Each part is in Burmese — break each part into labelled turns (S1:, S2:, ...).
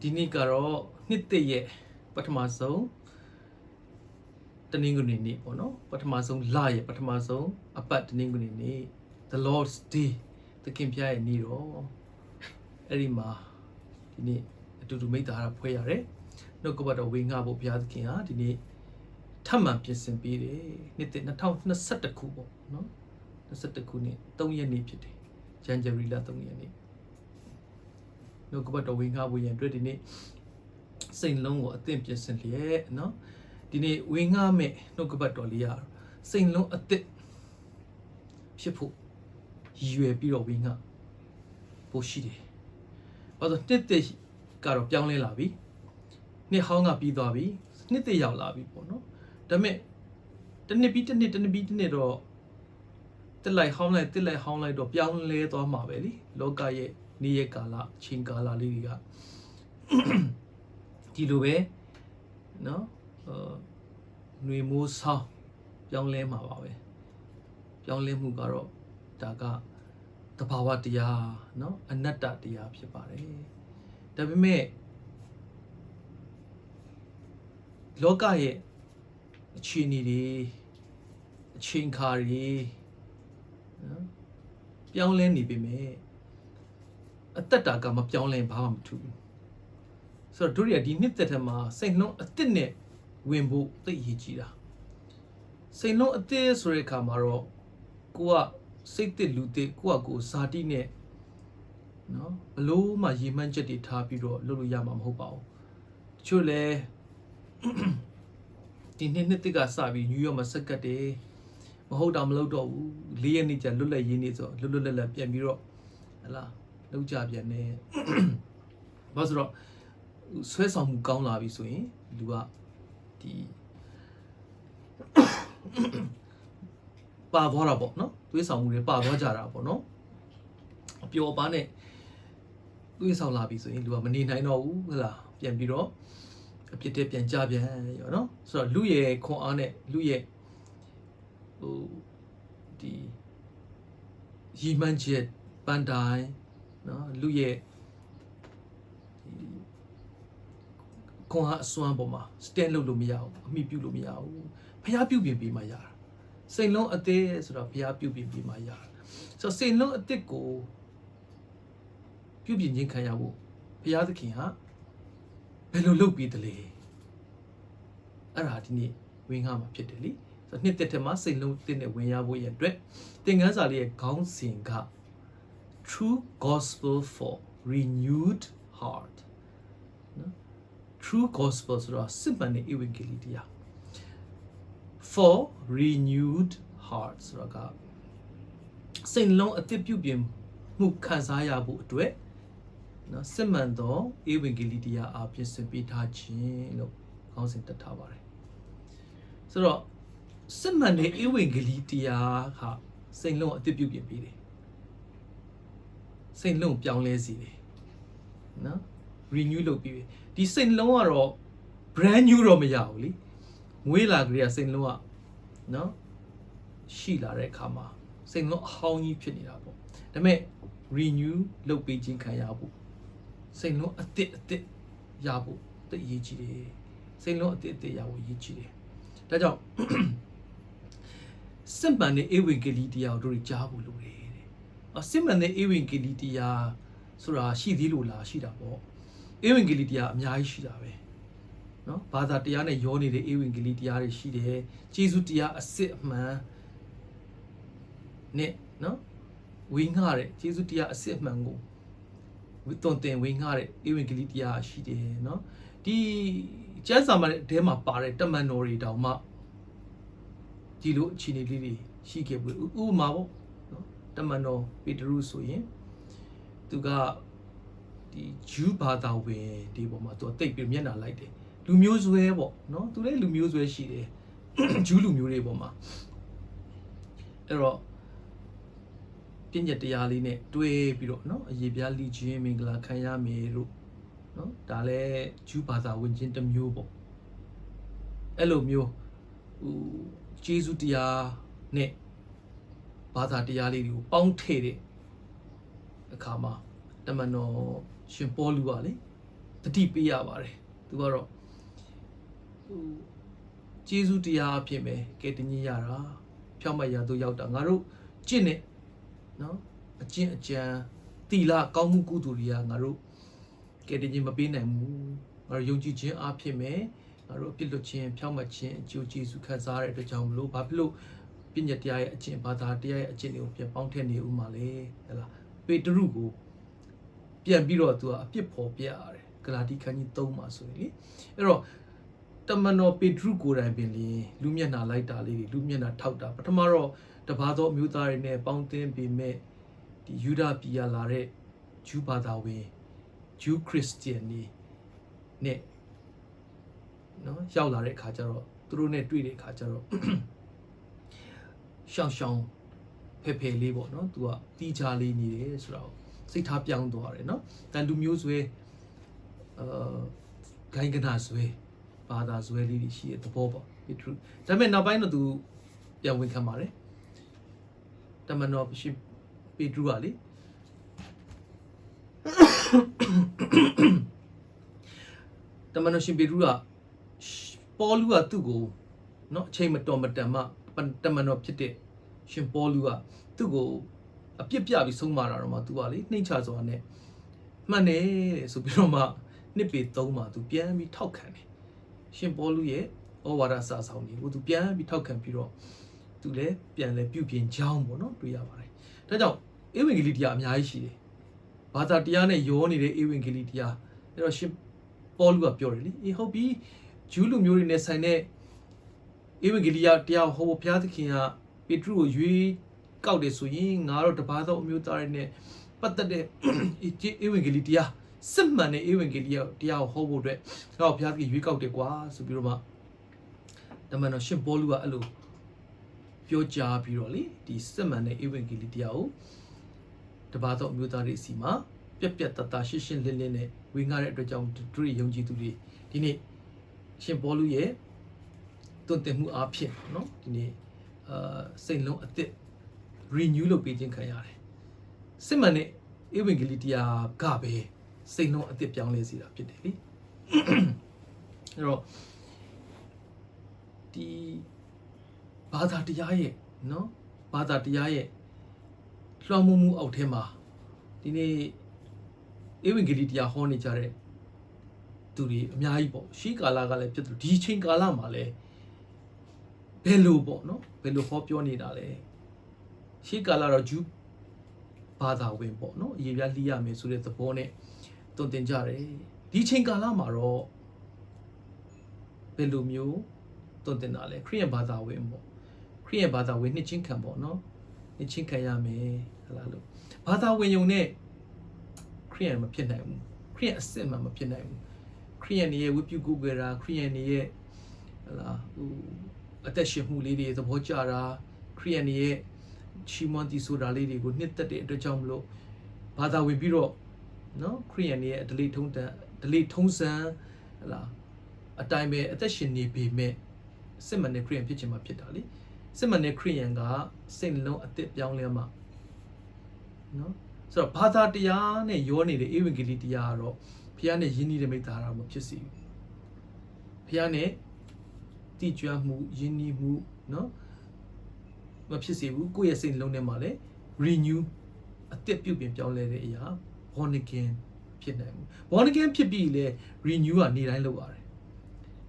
S1: ဒီနေ့ကတော့နှစ်သက်ရဲ့ပထမဆုံးတနင်္ဂနွေနေ့ပေါ့နော်ပထမဆုံးလရဲ့ပထမဆုံးအပတ်တနင်္ဂနွေနေ့ The Lord's Day သခင်ဖျားရဲ့နေ့တော့အဲ့ဒီမှာဒီနေ့အတူတူမိသားစုဖွဲ့ရတယ်နှုတ်ကပတ်တော်ဝေငှဖို့ဘုရားသခင်ဟာဒီနေ့ထပ်မံပြင်ဆင်ပေးတယ်နှစ်သက်2021ခုပေါ့နော်21ခုနှစ်3ရက်နေ့ဖြစ်တယ်ဇန်နဝါရီလ3ရက်နေ့နှုတ်ကပတ်တော်ဝေငှဖို့ရန်အတွက်ဒီနေ့စိတ်လုံးကိုအသင့်ပြင်ဆင်လျက်နော်ဒီနေ့ဝေငှမဲ့နှုတ်ကပတ်တော်လေးရစိတ်လုံးအသင့်ဖြစ်ဖို့ရည်ရွယ်ပြီးတော့ဝေငှဖို့ရှိတယ်ဘာလို့နှစ်သက်ကတော့ပြောင်းလဲလာပြီနှစ်ဟောင်းကပြီးသွားပြီနှစ်သက်ရောက်လာပြီပေါ့နော်ဒါပေမဲ့တစ်နှစ်ပြီးတစ်နှစ်တော့တက်လိုက်ဟောင်းလိုက်တက်လိုက်ဟောင်းလိုက်တော့ပြောင်းလဲသွားမှာပဲလीလောကရဲ့နေ့ရက်ကာလချိန်ကာလလေးတွေကဒီလိုပဲเนาะຫນွေမိုးဆောင်းပြောင်းလဲမှာပါပဲပြောင်းလဲမှုကတော့ဒါကသဘာဝတရားเนาะအနတ္တတရားဖြစ်ပါတယ်ဒါပေမဲ့လောကရဲ့အခြေအနေတွေအချိန်ခါတွေနော်ပြောင်းလဲနေပြီမဲ့အတ္တတာကမပြောင်းလဲဘာမှမထူဘူးဆိုတော့တို့ရဒီနှစ်သက်ထဲမှာစိတ်လုံးအသစ်နဲ့ဝင်ဖို့သိရည်ကြီးတာစိတ်လုံးအသစ်ဆိုတဲ့အခါမှာတော့ကိုကစိတ်သစ်လူသစ်ကိုကဇာတိနဲ့နော်ဘလို့မှရည်မှန်းချက်တွေထားပြီးတော့လုပ်လို့ရမှာမဟုတ်ပါဘူးတချို့လဲဒီနှစ်သစ်ကစပြီးနယူးယောက်မှာစက်ကတ်တယ်မဟုတ်တော့မလုပ်တော့ဘူး၄ရက်နေ့ကျလွတ်လပ်ရေးနေ့ဆိုလွတ်လပ်ပြန်ပြီးတော့ဟလာလောက်ကြပြန်နေဘာဆိုတော့ဆွဲဆောင်မှုကောင်းလာပြီဆိုရင်လူကဒီပါသွားတာပေါ့နော်သွေးဆောင်မှုတွေပါသွားကြတာပေါ့နော်အပျော်ပါနဲ့သွေးဆောင်လာပြီဆိုရင်လူကမနေနိုင်တော့ဘူးဟလာပြန်ပြီးတော့အပြစ်တဲ့ပြန်ကြပြန်ရောနော်ဆိုတော့လူရဲ့ခွန်အားနဲ့လူရဲ့ဟိုဒီရီမန်ချက်ပန်တိုင်းနော်လူရဲ့ခွန်အားအစွမ်းပေါ်မှာ stand လုပ်လို့မရဘူးအမိပြုလို့မရဘူးဖျားပြုတ်ပြင်ပြီးမှရတာစိတ်လုံးအသေးဆိုတော့ဖျားပြုတ်ပြင်ပြီးမှရတာဆိုတော့စိတ်လုံးအသက်ကိုပြုတ်ပြင်ခြင်းခံရဖို့ဘုရားသခင်ဟာဘယ်လိုလုပ်ပြီးတလဲအဲ့ဒါဒီနေ့ဝင်ငှမှာဖြစ်တယ်လीဆိုတော့နှစ်သက်ထဲမှာစိတ်လုံးတစ်နဲ့ဝင်ရဖို့ရအတွက်သင်ခန်းစာလေးရဲ့ခေါင်းစဉ်က True Gospel for Renewed Heart နော် True Gospel ဆိုတော့စစ်မှန်တဲ့ဧဝံဂေလိတရား for renewed heart ဆိုတော့ကစိတ်လုံးအသစ်ပြုပြင်မှုခံစားရဖို့အတွက်နော်စစ်မှန်သောဧဝံဂေလိတရားအားပြင်ဆင်ပေးထားခြင်းလို့ခေါင်းစဉ်တက်ထားပါတယ်ဆိုတော့စစ်မှန်တဲ့ဧဝံဂေလိတရားဟာစိတ်လုံးအသစ်ပြုပြင်ပေးတယ်စိတ်လုံးပြောင်းလဲစေတယ်နော် renew လုပ်ပြီးဒီစိတ်လုံးကတော့ brand new တော့မရဘူးလीမွေးလာကြတဲ့စိတ်လုံးကနော်ရှိလာတဲ့အခါမှာစိတ်လုံးအဟောင်းကြီးဖြစ်နေတာပေါ့ဒါပေမဲ့ renew လုပ်ပေးခြင်းခံရဖို့စိတ်လုံးအသစ်ရဖို့သိအရေးကြီးတယ်စိတ်လုံးအသစ်ရဖို့အရေးကြီးတယ်ဒါကြောင့်စစ်မှန်တဲ့ဧဝံဂေလိတရားတို့ကြားဖို့လိုတယ်တဲ့စစ်မှန်တဲ့ဧဝံဂေလိတရားဆိုတာရှိသေးလို့လားရှိတာပေါ့ဧဝံဂေလိတရားအများကြီးရှိတာပဲနော်ဘာသာတရားနဲ့ရောနေတဲ့ဧဝံဂေလိတရားတွေရှိတယ်ကျေးဇူးတရားအစစ်အမှန်နဲ့နော်ဝေငှတဲ့ကျေးဇူးတရားအစစ်အမှန်ကိုတွန်တင်ဝေငှတဲ့ဧဝံဂေလိတရားရှိတယ်နော်ဒီကျမ်းစာမှာတဲမှာပါတဲ့တမန်တော်တွေတောင်မှဒီလိုအခြေအနေလေးတွေရှိခဲ့ပြီဥပမာပေါ့နော်တမန်တော်ပေတရုဆိုရင်သူကဒီဂျူးဘာသာဝင်ဒီပေါ်မှာသူတိတ်ပြီးမျက်နှာလိုက်တယ်လူမျိုးဆွဲပေါ့နော်သူလည်းလူမျိုးဆွဲရှိတယ်ဂျူးလူမျိုးတွေပေါ်မှာအဲ့တော့ပြည့်ညက်တရားလေးနဲ့တွဲပြီးတော့နော်အရေးပြားလိချင်းမင်္ဂလာခံရမယ်လို့နော်ဒါလည်းဂျူးဘာသာဝင်ချင်းတစ်မျိုးပေါ့အဲ့လိုမျိုးဟိုကျေးဇူးတရားနဲ့ဘာသာတရားလေးတွေကိုပေါင်းထည့်တဲ့အခါမှာတမန်တော်ရှင်ပေါလုကလေ တတိပေးရပါတယ်သူကတော့ကျေးဇူးတရားအဖြစ်ပဲကဲတင်ကြီးရတာဖြောင့်မတ်ရာတို့ရောက်တာငါတို့ကျင့်နဲ့နော်အကျင့်အကြံတီလာကောင်းမှုကုသိုလ်တွေကငါတို့ကဲတင်ကြီးမပေးနိုင်ဘူးငါတို့ယုံကြည်ခြင်းအဖြစ်ပဲငါတို့အပြစ်လွတ်ခြင်းဖြောင့်မတ်ခြင်းအကျိုးကျေးဇူးခံစားရတဲ့အတွက်ကြောင့်မလို့ဘာဖြစ်လို့ပညာတရားရဲ့အကျင့်ဘာသာတရားရဲ့အကျင့်တွေကိုပြန်ပေါင်းထည့်နေဦးမှာလေဟဲ့လားပေတရုကိုပြန်ပြီးတော့သူကအပြစ်ဖော်ပြရတယ်ဂလာတိခန်းကြီး3မှာဆိုရင်လေအဲ့တော့တမန်တော်ပေတရုကိုယ်တိုင်ပင်လေလူမျက်နှာလိုက်တာလေးတွေလူမျက်နှာထောက်တာပထမတော့တပါးသောအမျိုးသားတွေနဲ့ပေါင်းသင်းပေမဲ့ဒီယူဒပြည်ရလာတဲ့ဂျူးဘာသာဝင်ဂျူးခရစ်စတီယန်တွေနဲ့နော်ရောက်လာတဲ့အခါကျတော့သူတို့နဲ့တွေ့တဲ့အခါကျတော့ရှောင်းဖဲလေးပေါ့နော်သူကတီးချာလေးနေတယ်ဆိုတော့စိတ်ထားပြောင်းသွားတယ်နော်တန်လူမျိုးဆွဲဂိုင်းကနာဆွဲဘာသာဆွဲလေးတွေရှိတဲ့သဘောပေါ့ပေထရုဒါပေမဲ့နောက်ပိုင်းတော့သူပြန်ဝင်ခံပါတယ်တမန်တော်ရှိပေထရုကလေတမန်တော်ရှင်ပေထရုကပေါလုကသူ့ကိုနော်အချိန်မတော်မတန်မှတမန်တော်ဖြစ်တဲ့ရှင်ပေါလုကသူ့ကိုအပြစ်ပြပြီးဆုံးမတာတော့မှသူကလေနှိမ့်ချစွာနဲ့မှန်တယ်ဆိုပြီးတော့မှနှစ်ပေ3မှာသူပြန်ပြီးထောက်ခံတယ်ရှင်ပေါလုရဲ့ဩဝါဒစာဆောင်တွေကိုသူပြန်ပြီးထောက်ခံပြီးတော့သူလည်းပြန်လဲပြုပြင်ကြောင်းပေါ့နော်တွေ့ရပါတယ်ဒါကြောင့်ဧဝံဂေလိတရားအများကြီးရှိတယ်ဘာသာတရားနဲ့ရောနေတဲ့ဧဝံဂေလိတရားအဲ့တော့ရှင်ပေါလုကပြောတယ်လေအေးဟုတ်ပြီဂျူးလူမျိုးတွေနဲ့ဆိုင်တဲ့ဧဝံဂေလိတရားဟောဘုရားသခင်ကပေတရုကိုရွေးကောက်တယ်ဆိုရင်ငါတို့တပါးသောအမျိုးသားတွေနဲ့ပတ်သက်တဲ့ဧဝံဂေလိတရားစစ်မှန်တဲ့ဧဝံဂေလိတရားကိုဟောဖို့အတွက်ငါ့ဘုရားသခင်ရွေးကောက်တယ်ကွာဆိုပြီးတော့မှတမန်တော်ရှင်ပေါလုကအဲ့လိုပြောကြားပြီးတော့လေဒီစစ်မှန်တဲ့ဧဝံဂေလိတရားကိုတပါးသောအမျိုးသားတွေစီမှာပြက်ပြက်တတရှင်းရှင်းလင်းလင်းနဲ့ဝေငှတဲ့အတွက်ကြောင့်တို့ယုံကြည်သူတွေဒီနေ့ရှင်ပေါလုရဲ့တွင်တင်မှုအားဖြင့်နော်ဒီနေ့စိတ်လုံးအသစ် renew လုပ်ပေးခြင်းခံရတယ်စစ်မှန်တဲ့ဧဝံဂေလိတရားကပဲစိတ်လုံးအသစ်ပြောင်းလဲစေတာဖြစ်တယ်လေအဲ့တော့ဒီဘာသာတရားရဲ့နော်ဘာသာတရားရဲ့လွှမ်းမိုးမှုအောက်ထဲမှာဒီနေ့ဧဝံဂေလိတရားဟောနေကြတဲ့သူတွေအများကြီးပေါ့ရှေးကာလကလည်းဖြစ်တယ်ဒီချိန်ကာလမှာလည်းဘယ်လိုပေါ့နော်ဘယ်လိုဟောပြောနေတာလဲရှေးကာလတော့ဂျူးဘာသာဝင်ပေါ့နော်အရေးပြလှီးရမယ်ဆိုတဲ့သဘောနဲ့တုံတင်ကြတယ်ဒီချိန်ကာလမှာတော့ဘယ်လိုမျိုးတုံတင်တာလဲခရစ်ယာန်ဘာသာဝင်ပေါ့ခရစ်ယာန်ဘာသာဝင်နှစ်ချင်းခံပေါ့နော်နှစ်ချင်းခံရမယ်ဟလာလို့ဘာသာဝင်ယုံနဲ့ခရစ်ယာန်မဖြစ်နိုင်ဘူးခရစ်ယာန်အစစ်မှမဖြစ်နိုင်ဘူးခရစ်ယာန်ရဲ့ဝိပုကုကွယ်တာခရစ်ယာန်ရဲ့ဟလာအသက်ရှင်မှုလေးတွေသဘောကျတာခရစ်ယာန်ရဲ့ချီးမွမ်းတည်ဆိုတာလေးတွေကိုနှစ်သက်တဲ့အတွက်ကြောင့်မလို့ဘာသာဝင်ပြီးတော့နော်ခရစ်ယာန်ရဲ့ဒလိထုံးစံဟလာအတိုင်းပဲအသက်ရှင်နေပေမဲ့စစ်မှန်တဲ့ခရစ်ယာန်ဖြစ်ခြင်းမှာဖြစ်တာလေစစ်မှန်တဲ့ခရစ်ယာန်ကစိတ်နှလုံးအသစ်ပြောင်းလဲမှာနော်ဆိုတော့ဘာသာတရားနဲ့ရောနေတဲ့ဧဝံဂေလိတရားကတော့ဘုရားနဲ့ယဉ်ကျေးတဲ့မိသားစုမဖြစ်စေဘူးဘုရားနဲ့တည်ကြွမှုယဉ်ကျေးမှုနော်မဖြစ်စေဘူးကိုယ့်ရဲ့စိတ်နှလုံးထဲမှာလည်း renew အသစ်ပြုပြင်ပြောင်းလဲတဲ့အရာ born again ဖြစ်နိုင်ဘူး born again ဖြစ်ပြီးလေ renew ကနေတိုင်းလုပ်ရတယ်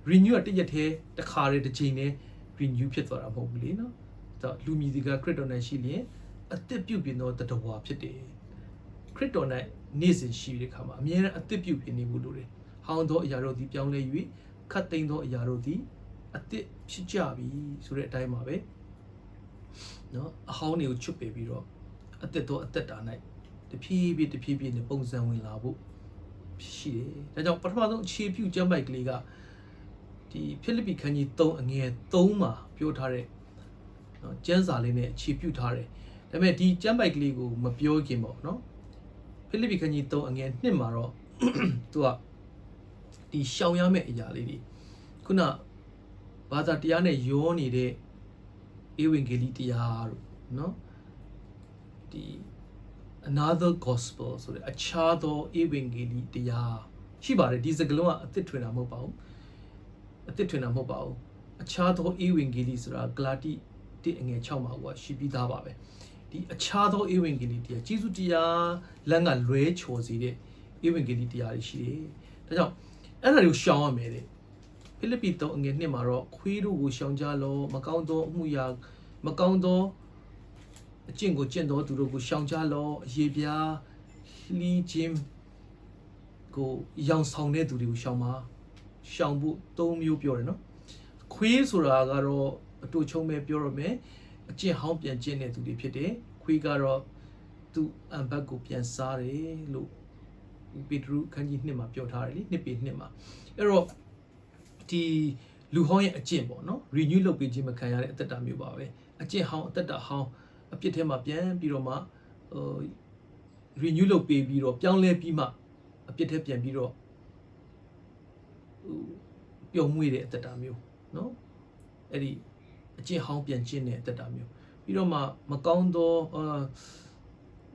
S1: renew ကတရက်သေးတစ်ခါတည်းတစ်ချိန်နဲ့ renew ဖြစ်သွားတာမဟုတ်ဘူးလေနော်ဆိုတော့လူမြည်ဒီကခရစ်တော်နဲ့ရှိရင်အသစ်ပြုပြင်သောတတဝါဖြစ်တယ်ခရစ်တော်နဲ့နေ့စဉ်ရှိတဲ့အခါမှာအမြဲတမ်းအသစ်ပြုပြင်နေဖို့လိုတယ်ဟောင်းသောအရာတို့သည်ပြောင်းလဲ၍ခတ်သိမ်းသောအရာတို့သည်အသစ်ဖြစ်ကြပြီဆိုတဲ့အတိုင်းပါပဲနော်အဟောင်းတွေကိုချွတ်ပယ်ပြီးတော့အသက်တော့အသက်တာ၌တဖြည်းဖြည်းနဲ့ပုံစံဝင်လာဖို့ရှိတယ်ဒါကြောင့်ပထမဆုံးအခြေပြုကျမ်းပိုက်ကလေးကဒီဖိလိပ္ပိခန်းကြီး3အငယ်3မှာပြောထားတဲ့နော်ကျမ်းစာလေးနဲ့အခြေပြုထားတယ်ဒါပေမဲ့ဒီကျမ်းပိုက်ကလေးကိုမပြောခင်ပေါ့နော်ဖိလိပ္ပိခန်းကြီး3အငယ်2မှာတော့သူကဒီရှောင်ရမယ့်အရာလေးတွေခုနဘာသာတရားနဲ့ရောနေတဲ့ဧဝံဂေလိတရားတို့နော်ဒီ another gospel ဆိုတဲ့အခြားသောဧဝံဂေလိတရား ရှိပါတယ်ဒီစကလုံးကအသစ်ထွင်တာမဟုတ်ပါဘူးအသစ်ထွင်တာမဟုတ်ပါဘူးအခြားသောဧဝံဂေလိဆိုတာဂလာတိ1အငယ်6မှာဟိုကရှိပြီးသားပါပဲဒီအခြားသောဧဝံဂေလိတရားကျေးဇူးတရားလမ်းကလွဲချော်စေတဲ့ဧဝံဂေလိတရားတွေရှိတယ်ဒါကြောင့်အဲ့ဒါတွေကိုရှောင်ရမယ်တဲ့ဖိလိပ္ပိ3အငယ်2မှာတော့ခွေးတို့ကိုရှောင်ကြလောမကောင်းသောအမှုရာမကောင်းသောအကျင့်ကိုကျင့်သောသူတို့ကိုရှောင်ကြလောအရေးပြားလှီးခြင်းကိုရောင်ဆောင်တဲ့သူတွေကိုရှောင်ပါရှောင်ဖို့၃မျိုးပြောတယ်နော်ခွေးဆိုတာကတော့အတူချုံပဲပြောရမယ်အကျင့်ဟောင်းပြန်ကျင့်တဲ့သူတွေဖြစ်တယ်ခွေးကတော့သူ့အံဘတ်ကိုပြန်စားတယ်လို့ပေတရုခန်းကြီး2မှာပြောထားတယ်လေ2ပေ2မှာအဲ့တော့ဒီလူဟောင်းရဲ့အကျင့်ပေါ့နော် renew လုပ်ပေးခြင်းမခံရတဲ့အတ္တတာမျိုးပါပဲအကျင့်ဟောင်းအတ္တတာဟောင်းအပြစ်ထဲမှာပြန်ပြီးတော့မှrenew လုပ်ပေးပြီးတော့ပြောင်းလဲပြီးမှအပြစ်ထဲပြန်ပြီးတော့ပျော်မွေ့တဲ့အတ္တတာမျိုးနော်အဲ့ဒီအကျင့်ဟောင်းပြန်ကျင့်တဲ့အတ္တတာမျိုးပြီးတော့မှမကောင်းသော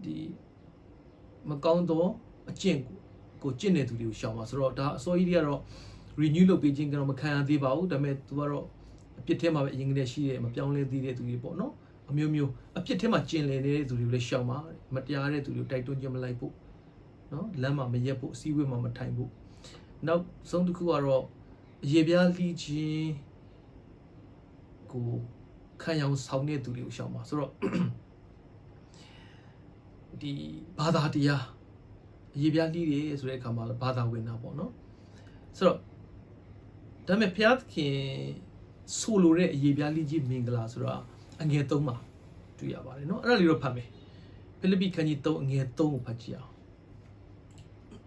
S1: ဒီမကောင်းသောအကျင့်ကိုကျင့်တဲ့သူတွေကိုရှောင်ပါဆိုတော့ဒါအစောကြီးတွေကတော့ renew လုပ်ပေးခြင်းကတော့မခံရသေးပါဘူးဒါပေမဲ့သူကတော့အပြစ်ထဲမှာပဲအရင်ကတည်းရှိတဲ့မပြောင်းလဲသေးတဲ့သူတွေပေါ့နော်အမျိုးမျိုးအပြစ်ထဲမှာကျင်လည်နေတဲ့သူတွေကိုလည်းရှောင်ပါမတရားတဲ့သူတွေကိုတိုက်တွန်းခြင်းမလိုက်ဖို့နော်လမ်းမှာမရက်ဖို့အစည်းအဝေးမှာမထိုင်ဖို့နောက်ဆုံးတစ်ခုကတော့အရေပြားလှီးခြင်းကိုခံရအောင်ဆောင်တဲ့သူတွေကိုရှောင်ပါဆိုတော့ဒီဘာသာတရားအရေပြားလှီးတယ်ဆိုတဲ့အခါမှာဘာသာဝင်တာပေါ့နော်ဆိုတော့ဒါပေမဲ့ဘုရားသခင်ဆိုလိုတဲ့အရေပြားလှီးခြင်းမင်္ဂလာဆိုတာအငယ်3မှာတွေ့ရပါတယ်เนาะအဲ့ဒါလေးတော့ဖတ်မယ်ဖိလိပ္ပိခန်းကြီး3အငယ်3ကိုဖတ်ကြည့်အောင်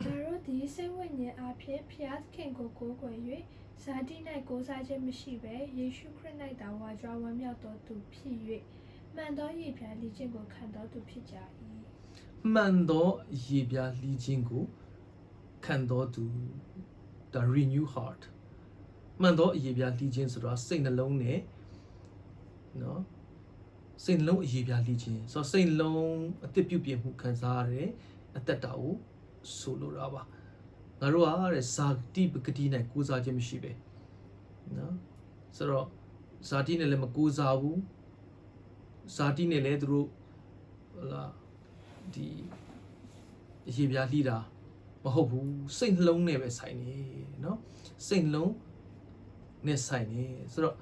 S2: ဒါတို့ဒီစိတ်ဝိညာဉ်အဖြစ်ဖျားခင်ကိုကိုးကွယ်၍ဇာတိ၌ကိုးစားခြင်းမရှိဘဲယေရှုခရစ်၌သာဝါကြွားဝမ်းမြောက်တော်သူဖြစ်၍မှန်သောရေပြားလိခြင်းကိုခံတော်သူဖြစ်ကြ၏
S1: မှန်သောရေပြားလိခြင်းကိုခံတော်သူ the renew heart မှန်သောရေပြားလိခြင်းဆိုတာစိတ်နှလုံးနဲ့เนาะစိတ်နှလုံးအရေးပြားလိခြင်းဆိုတော့စိတ်နှလုံးအသက်ပြုပြင်မှုခံစားရတဲ့အသက်တာကိုဆိုလိုတာပါငါတို့ကတဲ့ဇာတိပဂတိနဲ့ကိုးစားခြင်းမရှိပဲเนาะဆိုတော့ဇာတိနဲ့လည်းမကိုးစားဘူးဇာတိနဲ့လည်းသူတို့ဟလာဒီအရေးပြားလိတာမဟုတ်ဘူးစိတ်နှလုံးနဲ့ပဲဆိုင်နေเนาะစိတ်နှလုံးနဲ့ဆိုင်နေဆိုတော့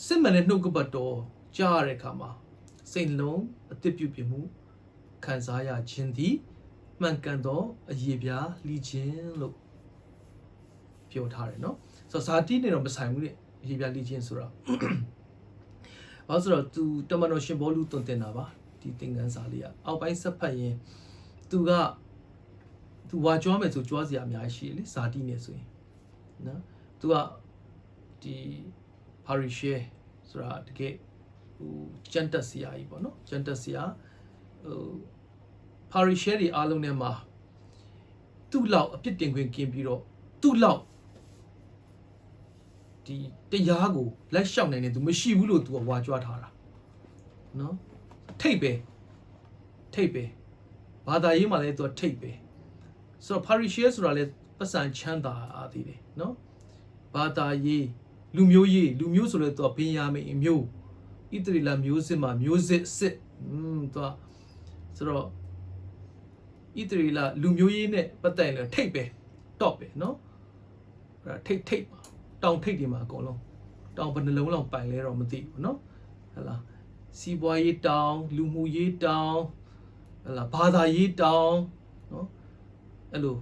S1: စစ်မှန်တဲ့နှုတ်ကပတ်တော်ကြားရတဲ့အခါမှာစိတ်လုံးအသက်ပြုပြင်မှုခံစားရခြင်းသည်မှန်ကန်သောအရေးပြားလှီးခြင်းလို့ပြောထားတယ်เนาะဆိုတော့ဇာတိနဲ့တော့မဆိုင်ဘူးတဲ့အရေးပြားလှီးခြင်းဆိုတာဘာလို့ဆိုတော့သူတမန်တော်ရှင်ဘောလူတွင်တင်တာပါဒီသင်ခန်းစာလေးကအောက်ပိုင်းဆက်ဖတ်ရင်သူဝါကြွားမယ်ဆိုကြွားစရာအများကြီးရှိတယ်လေဇာတိနဲ့ဆိုရင်နော်သူကဒီပါရီရှဲဆိုတာတကယ်ဟိုကျန်တက်စရာကြီးပေါ့နော်ကျန်တက်စရာဟိုပါရီရှဲတွေအားလုံးထဲမှာသူ့လောက်အပြစ်တင်ခွင့်ကင်းပြီးတော့သူ့လောက်ဒီတရားကိုလက်လျှောက်နိုင်တဲ့သူမရှိဘူးလို့သူကဝါကြွားထားတာနော်ထိတ်ပဲဘာသာရေးမှာလည်းသူကထိတ်ပဲဆိုတော့ပါရီရှဲဆိုတာလည်းပတ်စံချမ်းသာအားသေးတယ်နော်ဘာသာရေးလူမျိုးဆိုလည်းသူကဘင်ယာမိန်မျိုးဣသရေလမျိုးစစ်မှာမျိုးစစ်စစ်သူကဆိုတော့ဣသရေလလူမျိုးရေးနဲ့ပတ်သက်ရင်ထိတ်ပဲ top ပဲเนาะအဲ့ဒါထိတ်မှာတောင်ထိတ်တွေမှာအကုန်လုံးတောင်ဘယ်နှလုံးလောက်ပိုင်လဲတော့မသိဘူးเนาะဟဲ့လားစီးပွားရေးတောင်လူမှုရေးတောင်ဟဲ့လားဘာသာရေးတောင်เนาะအဲ့လို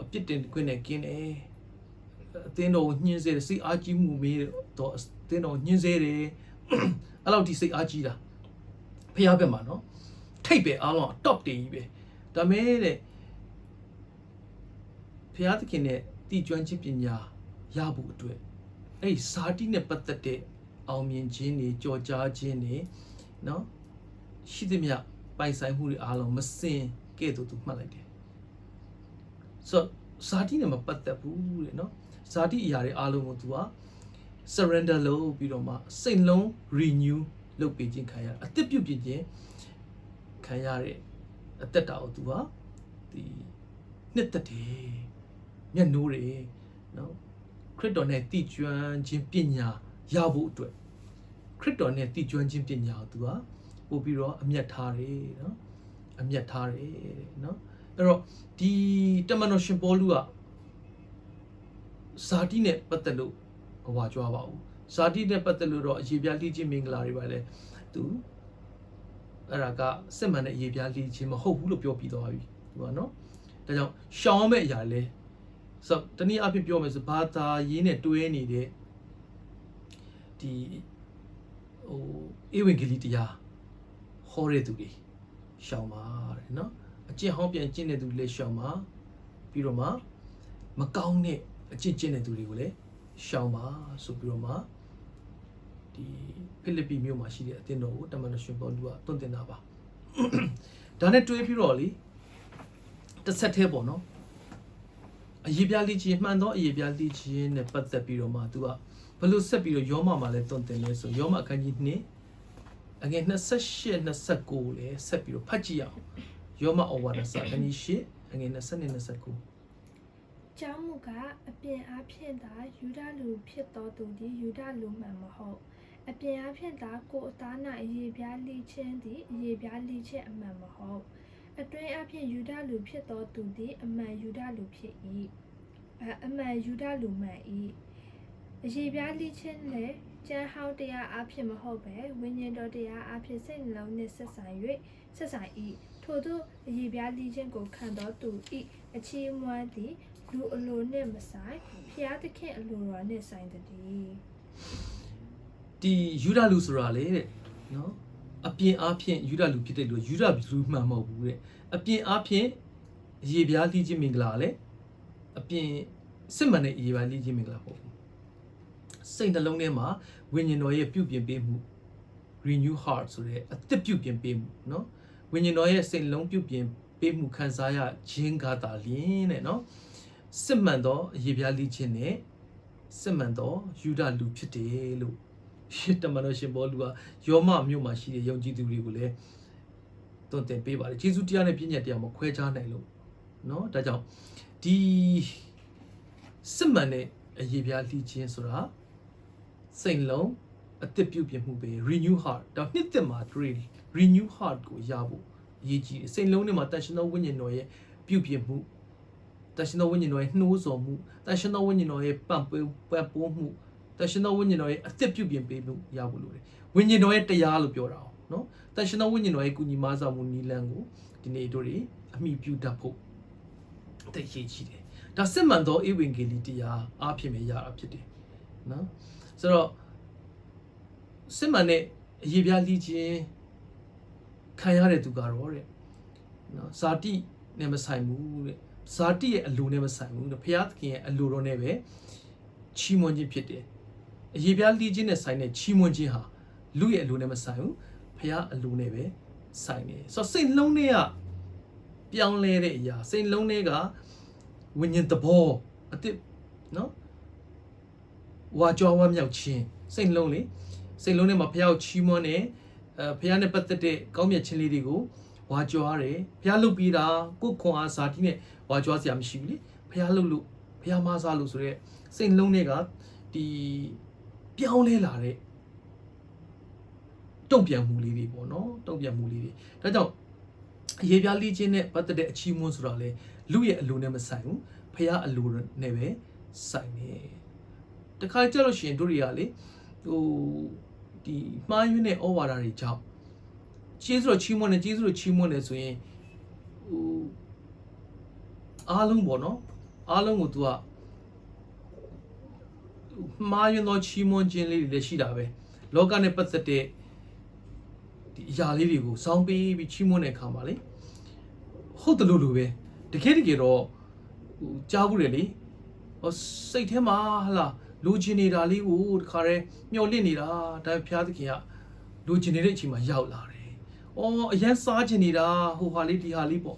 S1: အပြစ်တင်ခွင့်နဲ့กินတယ်အသင်းတော်ညှင်းဆဲတယ်စိတ်အားကြီးမှုမေးတော့အသင်းတော်ညှင်းဆဲတယ်အဲ့လောက်ဒီစိတ်အားကြီးတာဖျားဘက်မှာเนาะထိတ်ပဲအားလုံး top တင်ကြီးပဲဒါမဲ့တဲ့ဖျားသခင်နဲ့တည်ကျွမ်းခြင်းပညာရဖို့အတွက်အဲ့ဇာတိနဲ့ပတ်သက်တဲ့အောင်မြင်ခြင်းတွေကြော်ကြားခြင်းတွေเนาะရှိသမျှပိုင်ဆိုင်မှုတွေအားလုံးမစင်ကဲ့သို့သူမှတ်လိုက်တယ်ဆိုဇာတိနဲ့မပတ်သက်ဘူးတဲ့เนาะဇာတိအရာတွေအားလုံးကိုသူက surrender လုပ်ပြီးတော့မှစိတ်လုံး renew လုပ်ပေးခြင်းခံရအသက်ပြုပြင်ခြင်းခံရတဲ့အသက်တာကိုသူကဒီနှစ်သက်တယ် မျက်နှိုးတွေနော်ခရစ်တော်နဲ့တည်ကျွမ်းခြင်းပညာရဖို့အတွက်ခရစ်တော်နဲ့တည်ကျွမ်းခြင်းပညာကိုသူကပို့ပြီးတော့အမျက်ထားတယ်နော်အမျက်ထားတယ်နော်အဲ့တော့ဒီတမန်တော်ရှင်ပေါလုကဇာတိနဲ့ပတ်သက်လို့ဟွာကြွားပါဦးဇာတိနဲ့ပတ်သက်လို့တော့အရေးပြားလိချင်းမင်္ဂလာတွေပါလေသူအဲ့ဒါကစစ်မှန်တဲ့အရေးပြားလိချင်းမဟုတ်ဘူးလို့ပြောပြီးသွားပြီဒီပါနော်ဒါကြောင့်ရှောင်းမဲ့အရာလဲဆိုတနည်းအားဖြင့်ပြောမယ်ဆိုဘာသာရေးနဲ့တွဲနေတဲ့ဒီဟိုဧဝံဂေလိတရားဟောတဲ့သူတွေရှောင်းပါတဲ့နော်အကျင့်ဟောင်းပြန်ကျင့်တဲ့သူတွေလည်းရှောင်းပါပြီးတော့မှမကောင်းတဲ့အကျင့်ကျင့်တဲ့သူတွေကိုလည်းရှောင်းပါဆိုပြီးတော့မှဒီဖိလိပ္ပိမြို့မှာရှိတဲ့အသင်းတော်ကိုတမန်တော်ရှင်ပေါလုကတွန်းတင်တာပါဒါနဲ့တွဲပြီးတော့လေတစ်ဆက်သေးပေါ့နော်အရေးပြားလိချင်းမှန်သောအရေးပြားလိချင်းနဲ့ပတ်သက်ပြီးတော့မှသူကဘယ်လိုဆက်ပြီးတော့ယောမမှာလည်းတွန်းတင်လဲဆိုယောမအခန်းကြီး2အငယ်28 29လည်းဆက်ပြီးတော့ဖတ်ကြည့်အောင်ယောမဩဝါဒစာအခန်းကြီး8အငယ်20 29
S2: ကျောင်းမူကအပြင်အားဖြင့်သာယူဒလူဖြစ်တော်သူသည်ယူဒလူမှန်မဟုတ်အပြင်အားဖြင့်သာကိုယ်အသား၌အရေးပြားလိချင်းသည်အရေးပြားလိချင်းအမှန်မဟုတ်အတွင်းအားဖြင့်ယူဒလူဖြစ်တော်သူသည်အမှန်ယူဒလူဖြစ်၏အမှန်ယူဒလူမှန်၏အရေးပြားလိချင်းလည်းကျမ်းဟောင်းတရားအားဖြင့်မဟုတ်ပဲဝိညာဉ်တော်တရားအားဖြင့်စိတ်နှလုံးနှင့်ဆက်ဆိုင်၏ထို့သောအရေးပြားလိချင်းကိုခံတော်သူ၏အချီးအမွမ်းသည်လူအလိုနဲ့မဆိုင်ဖျားသခင်အလိုတော်နဲ့ဆိုင်တည်း
S1: ဒီယူဒလူဆိုတာလေတဲ့နော်အပြင်အားဖြင့်ယူဒလူဖြစ်တဲ့လူယူဒလူမှန်မဟုတ်ဘူးတဲ့အပြင်အားဖြင့်ရေပြားလိချင်းမင်္ဂလာလေအပြင်စစ်မှန်တဲ့ရေပြားလိချင်းမင်္ဂလာပေါ့စိတ်နှလုံးထဲမှာဝိညာဉ်တော်ရဲ့ပြုပြင်ပေးမှု renew heart ဆိုတဲ့အသစ်ပြုပြင်ပေးမှုเนาะဝိညာဉ်တော်ရဲ့စိတ်လုံးပြုပြင်ပေးမှုခံစားရခြင်းကသာလျင်တဲ့เนาะစစ်မှန်သောအရေးပြားလိခြင်းနဲ့စစ်မှန်သောယူဒလူဖြစ်တယ်လို့တမန်တော်ရှင်ပေါလုကယောမမြို့မှာရှိတဲ့ယုံကြည်သူတွေကိုလည်းတွန်းတင်ပေးပါတယ်ယေရှုတရားနဲ့ပြည့်ညတ်တရားမခွဲခြားနိုင်လို့เนาะဒါကြောင့်ဒီစစ်မှန်တဲ့အရေးပြားလိခြင်းဆိုတာစိတ်လုံးအသစ်ပြုပြင်မှုပဲ renew heart ဒါနှစ်သက်မှာ renew heart ကိုရဖို့အရေးကြီးတယ်စိတ်လုံးထဲမှာတန်ရှင်သောဝိညာဉ်တော်ရဲ့ပြုပြင်မှုတန်ရှင်သောဝိညာဉ်တော်ရဲ့နှိုးဆော်မှုတန်ရှင်သောဝိညာဉ်တော်ရဲ့ပံ့ပိုးမှုတန်ရှင်သောဝိညာဉ်တော်ရဲ့အသစ်ပြုပြင်ပေးမှုရဖို့လိုတယ်ဝိညာဉ်တော်ရဲ့တရားလို့ပြောတာအောင်နော်တန်ရှင်သောဝိညာဉ်တော်ရဲ့ကုညီမဆောင်မှုနီလန်းကိုဒီနေ့တို့တွေအမိပြုတတ်ဖို့တည်ရည်ကြီးတယ်ဒါစစ်မှန်သောဧဝံဂေလိတရားအားဖြင့်ပဲရတာဖြစ်တယ်နော်ဆိုတော့စစ်မှန်တဲ့အရေးပြားလိခြင်းခံရတဲ့သူကတော့တဲ့နော်ဇာတိနဲ့မဆိုင်ဘူးတဲ့ဇာတိရဲ့အလိုနဲ့မဆိုင်ဘူးတဲ့ဘုရားသခင်ရဲ့အလိုတော်နဲ့ပဲချီးမွမ်းခြင်းဖြစ်တယ်အရေးပြားလိခြင်းနဲ့ဆိုင်တဲ့ချီးမွမ်းခြင်းဟာလူရဲ့အလိုနဲ့မဆိုင်ဘူးဘုရားအလိုနဲ့ပဲဆိုင်တယ်ဆိုတော့စိတ်လုံးထဲကပြောင်းလဲတဲ့အရာစိတ်လုံးထဲကဝိညာဉ်သဘောအတစ်နော်ဝါကြွားဝမ်းမြောက်ခြင်းစိတ်လုံးလေစိတ်လုံးထဲမှာဘုရားကိုချီးမွမ်းတယ်ဘုရားနဲ့ပတ်သက်တဲ့ကောင်းမြတ်ခြင်းလေးတွေကိုဝါကြွားတယ်ဘုရားလုပ်ပြီးတာကိုယ်ခွန်အားဇာတိနဲ့ဝါကြွားစရာမရှိဘူးလေဘုရားလုပ်လို့ဘုရားမဆားလို့ဆိုရဲစိတ်လုံးတွေကဒီပြောင်းလဲလာတဲ့တုံ့ပြန်မှုလေးတွေပေါ့နော်တုံ့ပြန်မှုလေးတွေဒါကြောင့်အရေးပြားလိခြင်းနဲ့ပတ်သက်တဲ့အချီးမွမ်းဆိုတာလေလူရဲ့အလိုနဲ့မဆိုင်ဘူးဘုရားအလိုနဲ့ပဲဆိုင်တယ်တခါကြလို့ရှိရင်တို့တွေကလေဟိုဒီမှားယွင်းတဲ့ဩဝါဒတွေကြောင့်ကျေးဇူးတော်ချီးမွမ်းတယ်ကျေးဇူးတော်ချီးမွမ်းတယ်ဆိုရင်ဟိုအားလုံးပေါ့နော်အားလုံးကို तू ကမှားယွင်းသောချီးမွမ်းခြင်းလေးတွေလည်းရှိတာပဲလောကနဲ့ပတ်သက်တဲ့ဒီအရာလေးတွေကိုစောင်းပေးပြီးချီးမွမ်းတဲ့အခါမှာလေဟုတ်တယ်လို့ပဲတကယ်တော့ဟိုကြားဘူးတယ်လေဟောစိတ်ထဲမှာဟလာလိုချင်နေတာလေးကိုတခါတည်းမျောလင့်နေတာဒါဘုရားသခင်ကလိုချင်နေတဲ့အချိန်မှာရောက်လာတယ်။အော်အရင်စားချင်နေတာဟိုဟာလေးဒီဟာလေးပေါ့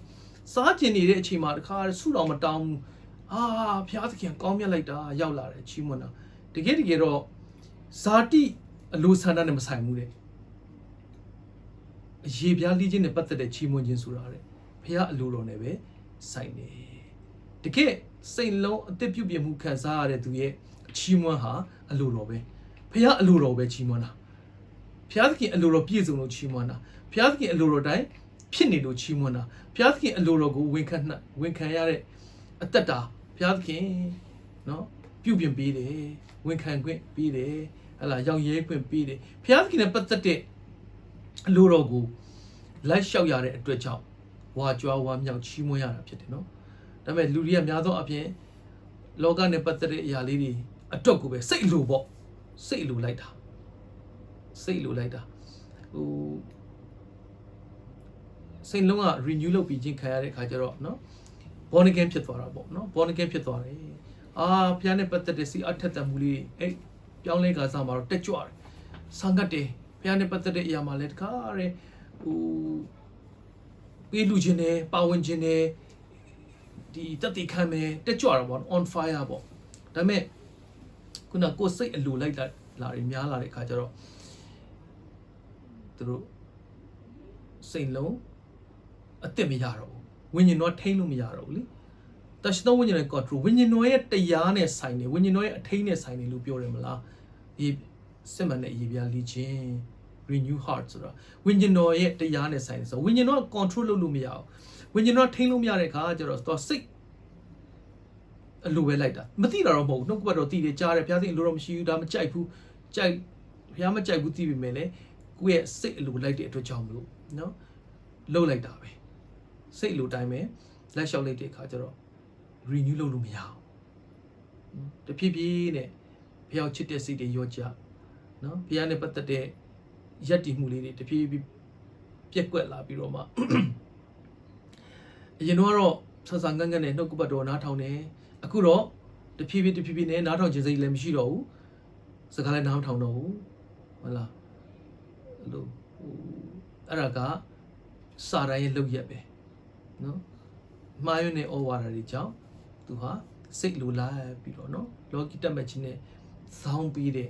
S1: စားချင်နေတဲ့အချိန်မှာတခါဆူတော်မတောင်းဘူး။အာဘုရားသခင်ကောင်းမြတ်လိုက်တာရောက်လာတယ်ချီးမွမ်းတာတကယ်တော့ဇာတိအလိုဆန္ဒနဲ့မဆိုင်ဘူးတဲ့အရေးပြားလိခြင်းနဲ့ပတ်သက်တဲ့ချီးမွမ်းခြင်းဆိုတာတဲ့ဘုရားအလိုတော်နဲ့ပဲဆိုင်တယ်။တကယ် စိတ်လုံးအသက်ပြုတ်ပြမှုခံစားရတဲ့သူရဲ့ချီးမွမ်းဟာအလိုတော်ပဲဖခင်အလိုတော်ပဲချီးမွမ်းတာဖခင်အလိုတော်ပြည့်စုံလို့ချီးမွမ်းတာဖခင်အလိုတော်တိုင်းဖြစ်နေလို့ချီးမွမ်းတာဖခင်အလိုတော်ကိုဝန်ခံရတဲ့အသက်တာဖခင်နော်ပြုတ်ပြင်ပေးတယ်ဝန်ခံခွင့်ပေးတယ်ဟလာရောင်ရဲခွင့်ပေးတယ်ဖခင်နဲ့ပတ်သက်တဲ့အလိုတော်ကိုလိုက်လျှောက်ရတဲ့အတွက်ကြောင့်ဝါကြွားဝါမြောက်ချီးမွမ်းရတာဖြစ်တယ်နော်ဒါပေမဲ့လူတွေကများသောအပြင်လောကနဲ့ပတ်သက်တဲ့အရာလေးတွေအတွက်ကိုပဲစိတ်အလိုပေါ့စိတ်အလိုလိုက်တာစိတ်အလိုလိုက်တာဟိုစိတ်လုံးက renew လုပ်ပြီးချင်းခံရတဲ့ခါကျတော့နော် born again ဖြစ်သွားတာပေါ့နော် born again ဖြစ်သွားတယ်ဖျားနဲ့ပတ်သက်တဲ့စီအထက်တမှုလေးအဲ့ပြောင်းလဲခါစားမှာတော့တက်ကြွတယ်ဆံကတ်တယ်ဖျားနဲ့ပတ်သက်တဲ့အရာမှာလည်းတခါရဲဟိုပေးလူချင်းတယ်ပါဝင်ချင်းတယ်ဒီတက်တိခံမယ်တက်ကြွတာပေါ့ on fire ပေါ့ဒါပေမဲ့ခုနကိုစိတ်အလိုလိုက်လာတွေများလာတဲ့ခါကျတော့သူတို့စိတ်လုံးအသက်မရတော့ဘူးဝိညာဉ်တော်ထိန်းလို့မရတော့ဘူးလေတရှိသောဝိညာဉ်ရဲ့ control ဝိညာဉ်တော်ရဲ့တရားနဲ့ဆိုင်နေဝိညာဉ်တော်ရဲ့အထိန်းနဲ့ဆိုင်နေလို့ပြောတယ်မလားဒီစစ်မှန်တဲ့အရေးပြားလေ့ကျင့် renew heart ဆိုတာဝိညာဉ်တော်ရဲ့တရားနဲ့ဆိုင်နေဆိုဝိညာဉ်တော် control လုပ်လို့မရဘူးဝိညာဉ်တော်ထိန်းလို့မရတဲ့ခါကျတော့သူစိတ်အလိုပဲလိုက်တာမသိတာတော့မဟုတ်ဘူးနှုတ်ကပတ်တော်သိတယ်ကြားတယ်ဘုရားသခင်အလိုတော့မရှိဘူးဒါမကြိုက်ဘူးကြိုက်ဘုရားမကြိုက်ဘူးသိပြီမဲ့လေကိုယ့်ရဲ့စိတ်အလိုလိုက်တဲ့အတွက်ကြောင့်မလို့နော်လှုပ်လိုက်တာပဲစိတ်အလိုတိုင်းပဲလက်လျှောက်လိုက်တဲ့အခါကျတော့ renew လုပ်လို့မရဘူးတဖြည်းဖြည်းနဲ့ဘုရားချစ်တဲ့စိတ်တွေရောကြနော်ဘုရားနဲ့ပတ်သက်တဲ့ယက်တည်မှုလေးတွေတဖြည်းဖြည်းပြက်ကွက်လာပြီးတော့မှအရင်တော့ဆဆန်ငန်းငန်းနဲ့နှုတ်ကပတ်တော်နားထောင်နေအခုတော့တဖြည်းဖြည်းနဲ့နားထောင်ခြင်းစိတ်လည်းမရှိတော့ဘူးစကားလည်းနားမထောင်တော့ဘူးဟုတ်လားအဲ့လိုအဲ့ဒါကစာတိုင်းရဲ့လုပ်ရက်ပဲနော်မှားယွင်းတဲ့ဩဝါဒတွေကြောင့်သူဟာစိတ်လိုလိုက်ပြီးတော့နော်လောကီတက်မဲ့ခြင်းနဲ့ဇောင်းပြီးတဲ့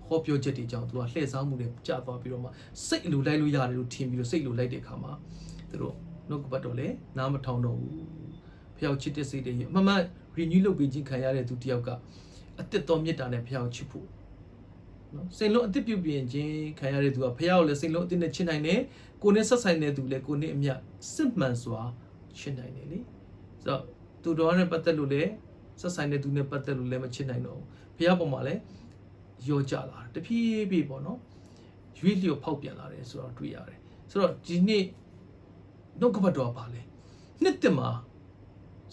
S1: ဟောပြောချက်တွေကြောင့်သူကလှည့်စားမှုတွေကျသွားပြီးတော့မှစိတ်လိုလိုက်လို့ရတယ်လို့ထင်ပြီးတော့စိတ်လိုလိုက်တဲ့အခါမှာသူတို့နှုတ်ကပတ်တော်လည်းနားမထောင်တော့ဘူးဖျောက်ချစ်တဲ့စိတ်တွေမမ renew လုပ်ပြီးခြင်းခံရတဲ့သူတယောက်ကအတစ်တော်မြတ်တာနဲ့ဖျောက်ချစ်ဖို့နော်စိတ်လုံးအတစ်ပြုတ်ပြင်ခြင်းခံရတဲ့သူကဖျောက်လည်းစိတ်လုံးအတစ်နဲ့ချစ်နိုင်တယ်ကိုယ်နဲ့ဆက်ဆိုင်တဲ့သူလည်းကိုယ်နဲ့အမြတ်စစ်မှန်စွာချစ်နိုင်တယ်လေဆိုတော့သူတော်နဲ့ပတ်သက်လို့လည်းဆက်ဆိုင်တဲ့သူနဲ့ပတ်သက်လို့လည်းမချစ်နိုင်တော့ဘူးဖျောက်ပေါ်မှာလည်းရောကြလာတဖြည်းဖြည်းပေါ့နော်ရွေးလျော်ဖောက်ပြန်လာတယ်ဆိုတော့တွေ့ရတယ်ဆိုတော့ဒီနေ့နှုတ်ကပတ်တော်ပါလေနှစ်တမှာ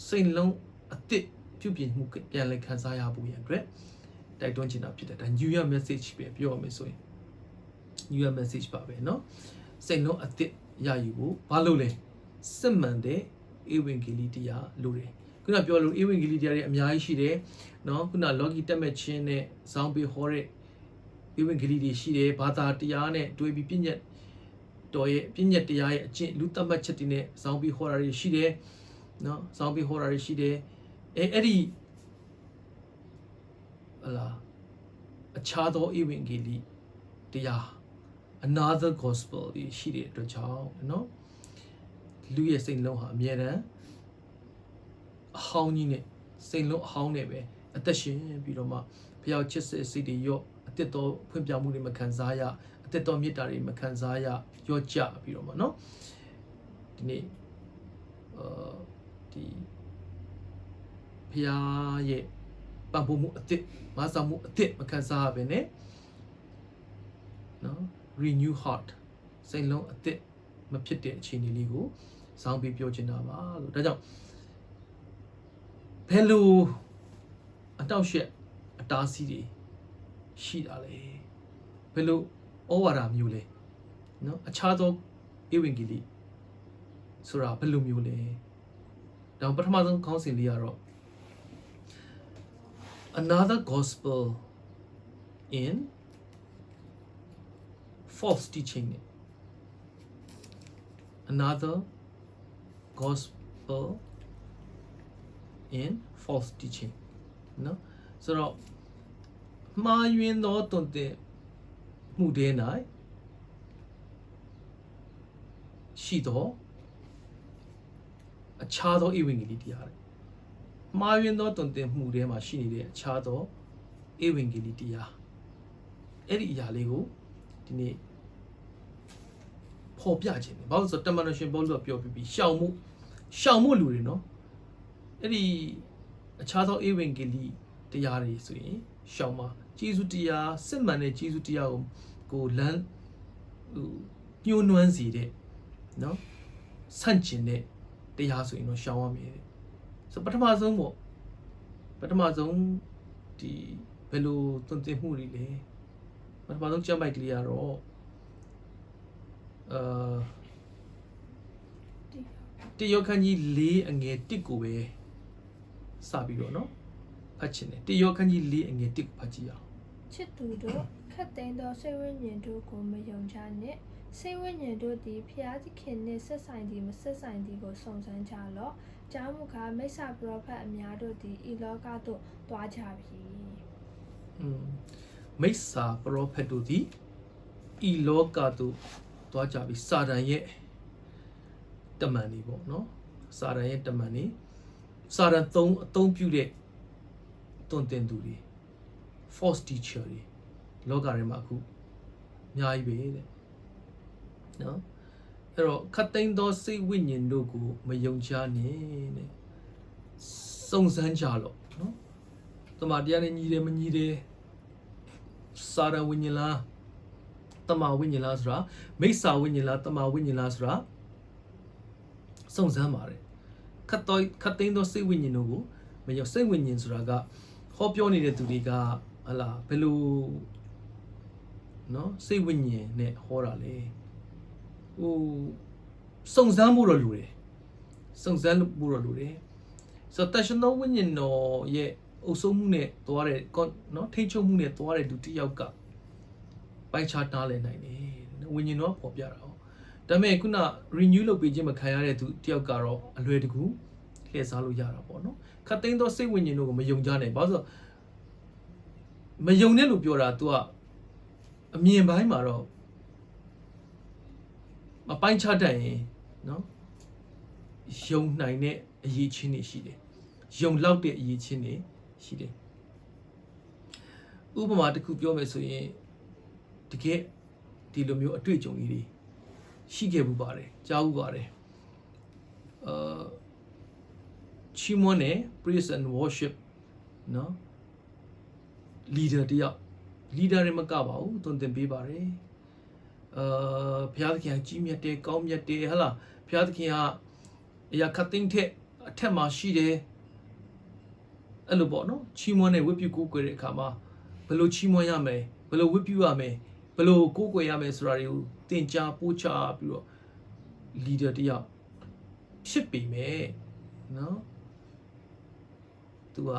S1: စိတ်လုံးအသစ်ပြုပြင်မှုပြန်လည်ခံစားရဖို့ရန်အတွက်တိုက်တွန်းချင်တာဖြစ်တယ်ဒါ new year message ပဲပြောရမယ်ဆိုရင် new year message ပါပဲเนาะစိတ်လုံးအသစ်ရယူဖို့ဘာလို့လဲစစ်မှန်တဲ့ဧဝံဂေလိတရားလို့တယ်ခုနပြောလို့ဧဝံဂေလိတရားတွေအများကြီးရှိတယ်เนาะခုန logi တက်မဲ့ချင်းနဲ့ဇောင်းပေးဟောတဲ့ဧဝံဂေလိတွေရှိတယ်ဘာသာတရားနဲ့တွေ့ပြီးပြည့်ညက်တော်ရဲ့ပြည့်ညက်တရားရဲ့အကျင့်လူသတ်မှတ်ချက်တွေနဲ့ဇောင်းပေးဟောတာတွေရှိတယ်เนาะဇောင်းပေးဟောတာတွေရှိတယ်အဲ့ဒီဟလာအခြားသောဧဝံဂေလိတရား another gospel ဒီရှိတဲ့အတွက်ကြောင့်เนาะလူရဲ့စိတ်လုံးဟာအမြဲတမ်းအဟောင်းကြီးနဲ့စိတ်လုံးအဟောင်းနဲ့ပဲအသက်ရှင်ပြီးတော့မှဘုရားချစ်တဲ့စိတ်တွေရော့အသက်တော်ဖွင့်ပြမှုတွေမခံစားရအသက်တော်မေတ္တာတွေမခံစားရရော့ကြပြီးတော့မှเนาะဒီနေ့ဒီဘုရားရဲ့ပံ့ပိုးမှုအသစ်မဆာမှုအသစ်မခံစားရဘဲနဲ့နော် renew heart စိတ်လုံးအသစ်မဖြစ်တဲ့အခြေအနေလေးကိုစောင်းပြီးပြောချင်တာပါလို့ဒါကြောင့်ဘယ်လိုအတောက်ရှက်အတားဆီးတွေရှိတာလဲဘယ်လိုဩဝါဒမျိုးလဲနော်အခြားသောဧဝံဂေလိဆိုတာဘယ်လိုမျိုးလဲဒါပထမဆုံးခေါင်းစဉ်လေးကတော့ another gospel in false teaching another gospel in false teaching နော်ဆိုတော့မှားယွင်းသောတုန်တင်မှုတွေ၌ရှိသောအခြားသောဧဝံဂေလိတရားတွေ မှားယွင်းသောတုံတင်မှုတွေမှာရှိနေတဲ့အခြားသောဧဝံဂေလိတရားအဲ့ဒီအရာလေးကိုဒီနေ့ပေါ်ပြခြင်းတယ်ဘာလို့ဆိုတမန်တော်ရှင်ပေါလုကပြောပြီးရှောင်မှုလူတွေနော်အဲ့ဒီအခြားသောဧဝံဂေလိတရားတွေဆိုရင်ရှောင်မှာဂျေဇုတရားစစ်မှန်တဲ့ဂျေဇုတရားကိုလမ်းညှိုးနွမ်းစေတဲ့နော်ဆန့်ကျင်တဲ့တရားဆိုရင်တော့ရှောင်ရမယ်ဆိုပထမဆုံးပေါ့ပထမဆုံးဒီဘယ်လိုသွန်သင်မှုတွေလဲပထမဆုံးကြံ့ပိုက်ကလေးကတော့တယောခန်းကြီး4အငယ်1ကိုပဲစပြီးတော့နော်ဖတ်ချင်တယ်တယောခန်းကြီး4အငယ်1ကိုဖတ်ကြည့်အောင်
S2: ချစ်သူတို့ခတ်သိမ်းသောစိတ်ဝိညာဉ်တို့ကိုမယုံကြနှင့်စိတ်ဝိညာဉ်တို့သည်ဖျားသခင်နှင့်ဆက်ဆိုင်သည်မဆက်ဆိုင်သည်ကိုစုံစမ်းကြလော့ကြောင့်မူကားမိစ္ဆာပရောဖက်အများတို့သည်ဤလောကသို့တွားကြပြီ
S1: မိစ္ဆာပရောဖက်တို့သည်ဤလောကသို့တွားကြပြီစာတန်ရဲ့တမန်တွေပေါ့နော်စာတန်ရဲ့တမန်တွေစာတန်အသုံးပြုတဲ့တွင်တင်သူတွေ false teacher တွေလောကထဲမှာအခုအများကြီးပဲတဲ့နော်အဲ့တော့ခတ်သိမ်းသောစိတ်ဝိညာဉ်တို့ကိုမယုံချနဲ့တဲ့စုံစမ်းကြလော့နော်တမန်တရားနဲ့ညီတယ်မညီတယ်စာရဝိညာဉ်လားတမန်ဝိညာဉ်လားဆိုတာမိစ္ဆာဝိညာဉ်လားတမန်ဝိညာဉ်လားဆိုတာစုံစမ်းပါတယ်ခတ်သိမ်းသောစိတ်ဝိညာဉ်တို့ကိုမယုံစိတ်ဝိညာဉ်ဆိုတာကဟောပြောနေတဲ့သူတွေကဟလာဘယ်လိုနော်စိတ်ဝိညာဉ်နဲ့ဟောတာလေဟိုစုံစမ်းမှုတော့လိုတယ်စုံစမ်းမှုတော့လိုတယ်ဆိုတော့တရှင်သောဝိညာဉ်တော်ရဲ့အုပ်စိုးမှုနဲ့သွားတဲ့နော်ထိန်းချုပ်မှုနဲ့သွားတဲ့လူတစ်ယောက်ကပိုင်းခြားတားလည်နိုင်တယ်ဝိညာဉ်တော်ပေါ်ပြတာဟောဒါပေမဲ့ခုန renew လုပ်ပေးခြင်းမခံရတဲ့သူတစ်ယောက်ကတော့အလွယ်တကူလှည့်စားလို့ရတာပေါ့နော်ခတ်သိမ်းသောစိတ်ဝိညာဉ်တို့ကိုမယုံကြနဲ့ဘာလို့မယုံနဲ့လို့ပြောတာ तू ကအမြင်ပိုင်းမှာတော့မပိုင်းခြားတတ်ရင်နော်ယုံနိုင်တဲ့အရေးချင်းတွေရှိတယ်ယုံလောက်တဲ့အရေးချင်းတွေရှိတယ်ဥပမာတစ်ခုပြောမယ်ဆိုရင်တကယ်ဒီလိုမျိုးအတွေ့အကြုံလေးတွေရှိခဲ့မှုပါတယ်ကြားမှုပါတယ်ချီးမွမ်းတဲ့ praise and worship နော် leader တယောက် leader တွေမကပါဘူးသွန်သင်ပေးပါတယ်ဘုရားသခင်ကကြီးမြတ်တယ်ကောင်းမြတ်တယ်ဟလားဘုရားသခင်ကအရာခတ်သိမ်းတဲ့အထက်မှာရှိတယ်အဲ့လိုပေါ့နော်ချီးမွမ်းတဲ့ဝတ်ပြုကိုးကွယ်တဲ့အခါမှာဘယ်လိုချီးမွမ်းရမလဲဘယ်လိုဝတ်ပြုရမလဲဘယ်လိုကိုးကွယ်ရမလဲဆိုတာတွေကိုသင်ကြားပို့ချပြီးတော့ leader တယောက်ဖြစ်ပေမဲ့နော်သူက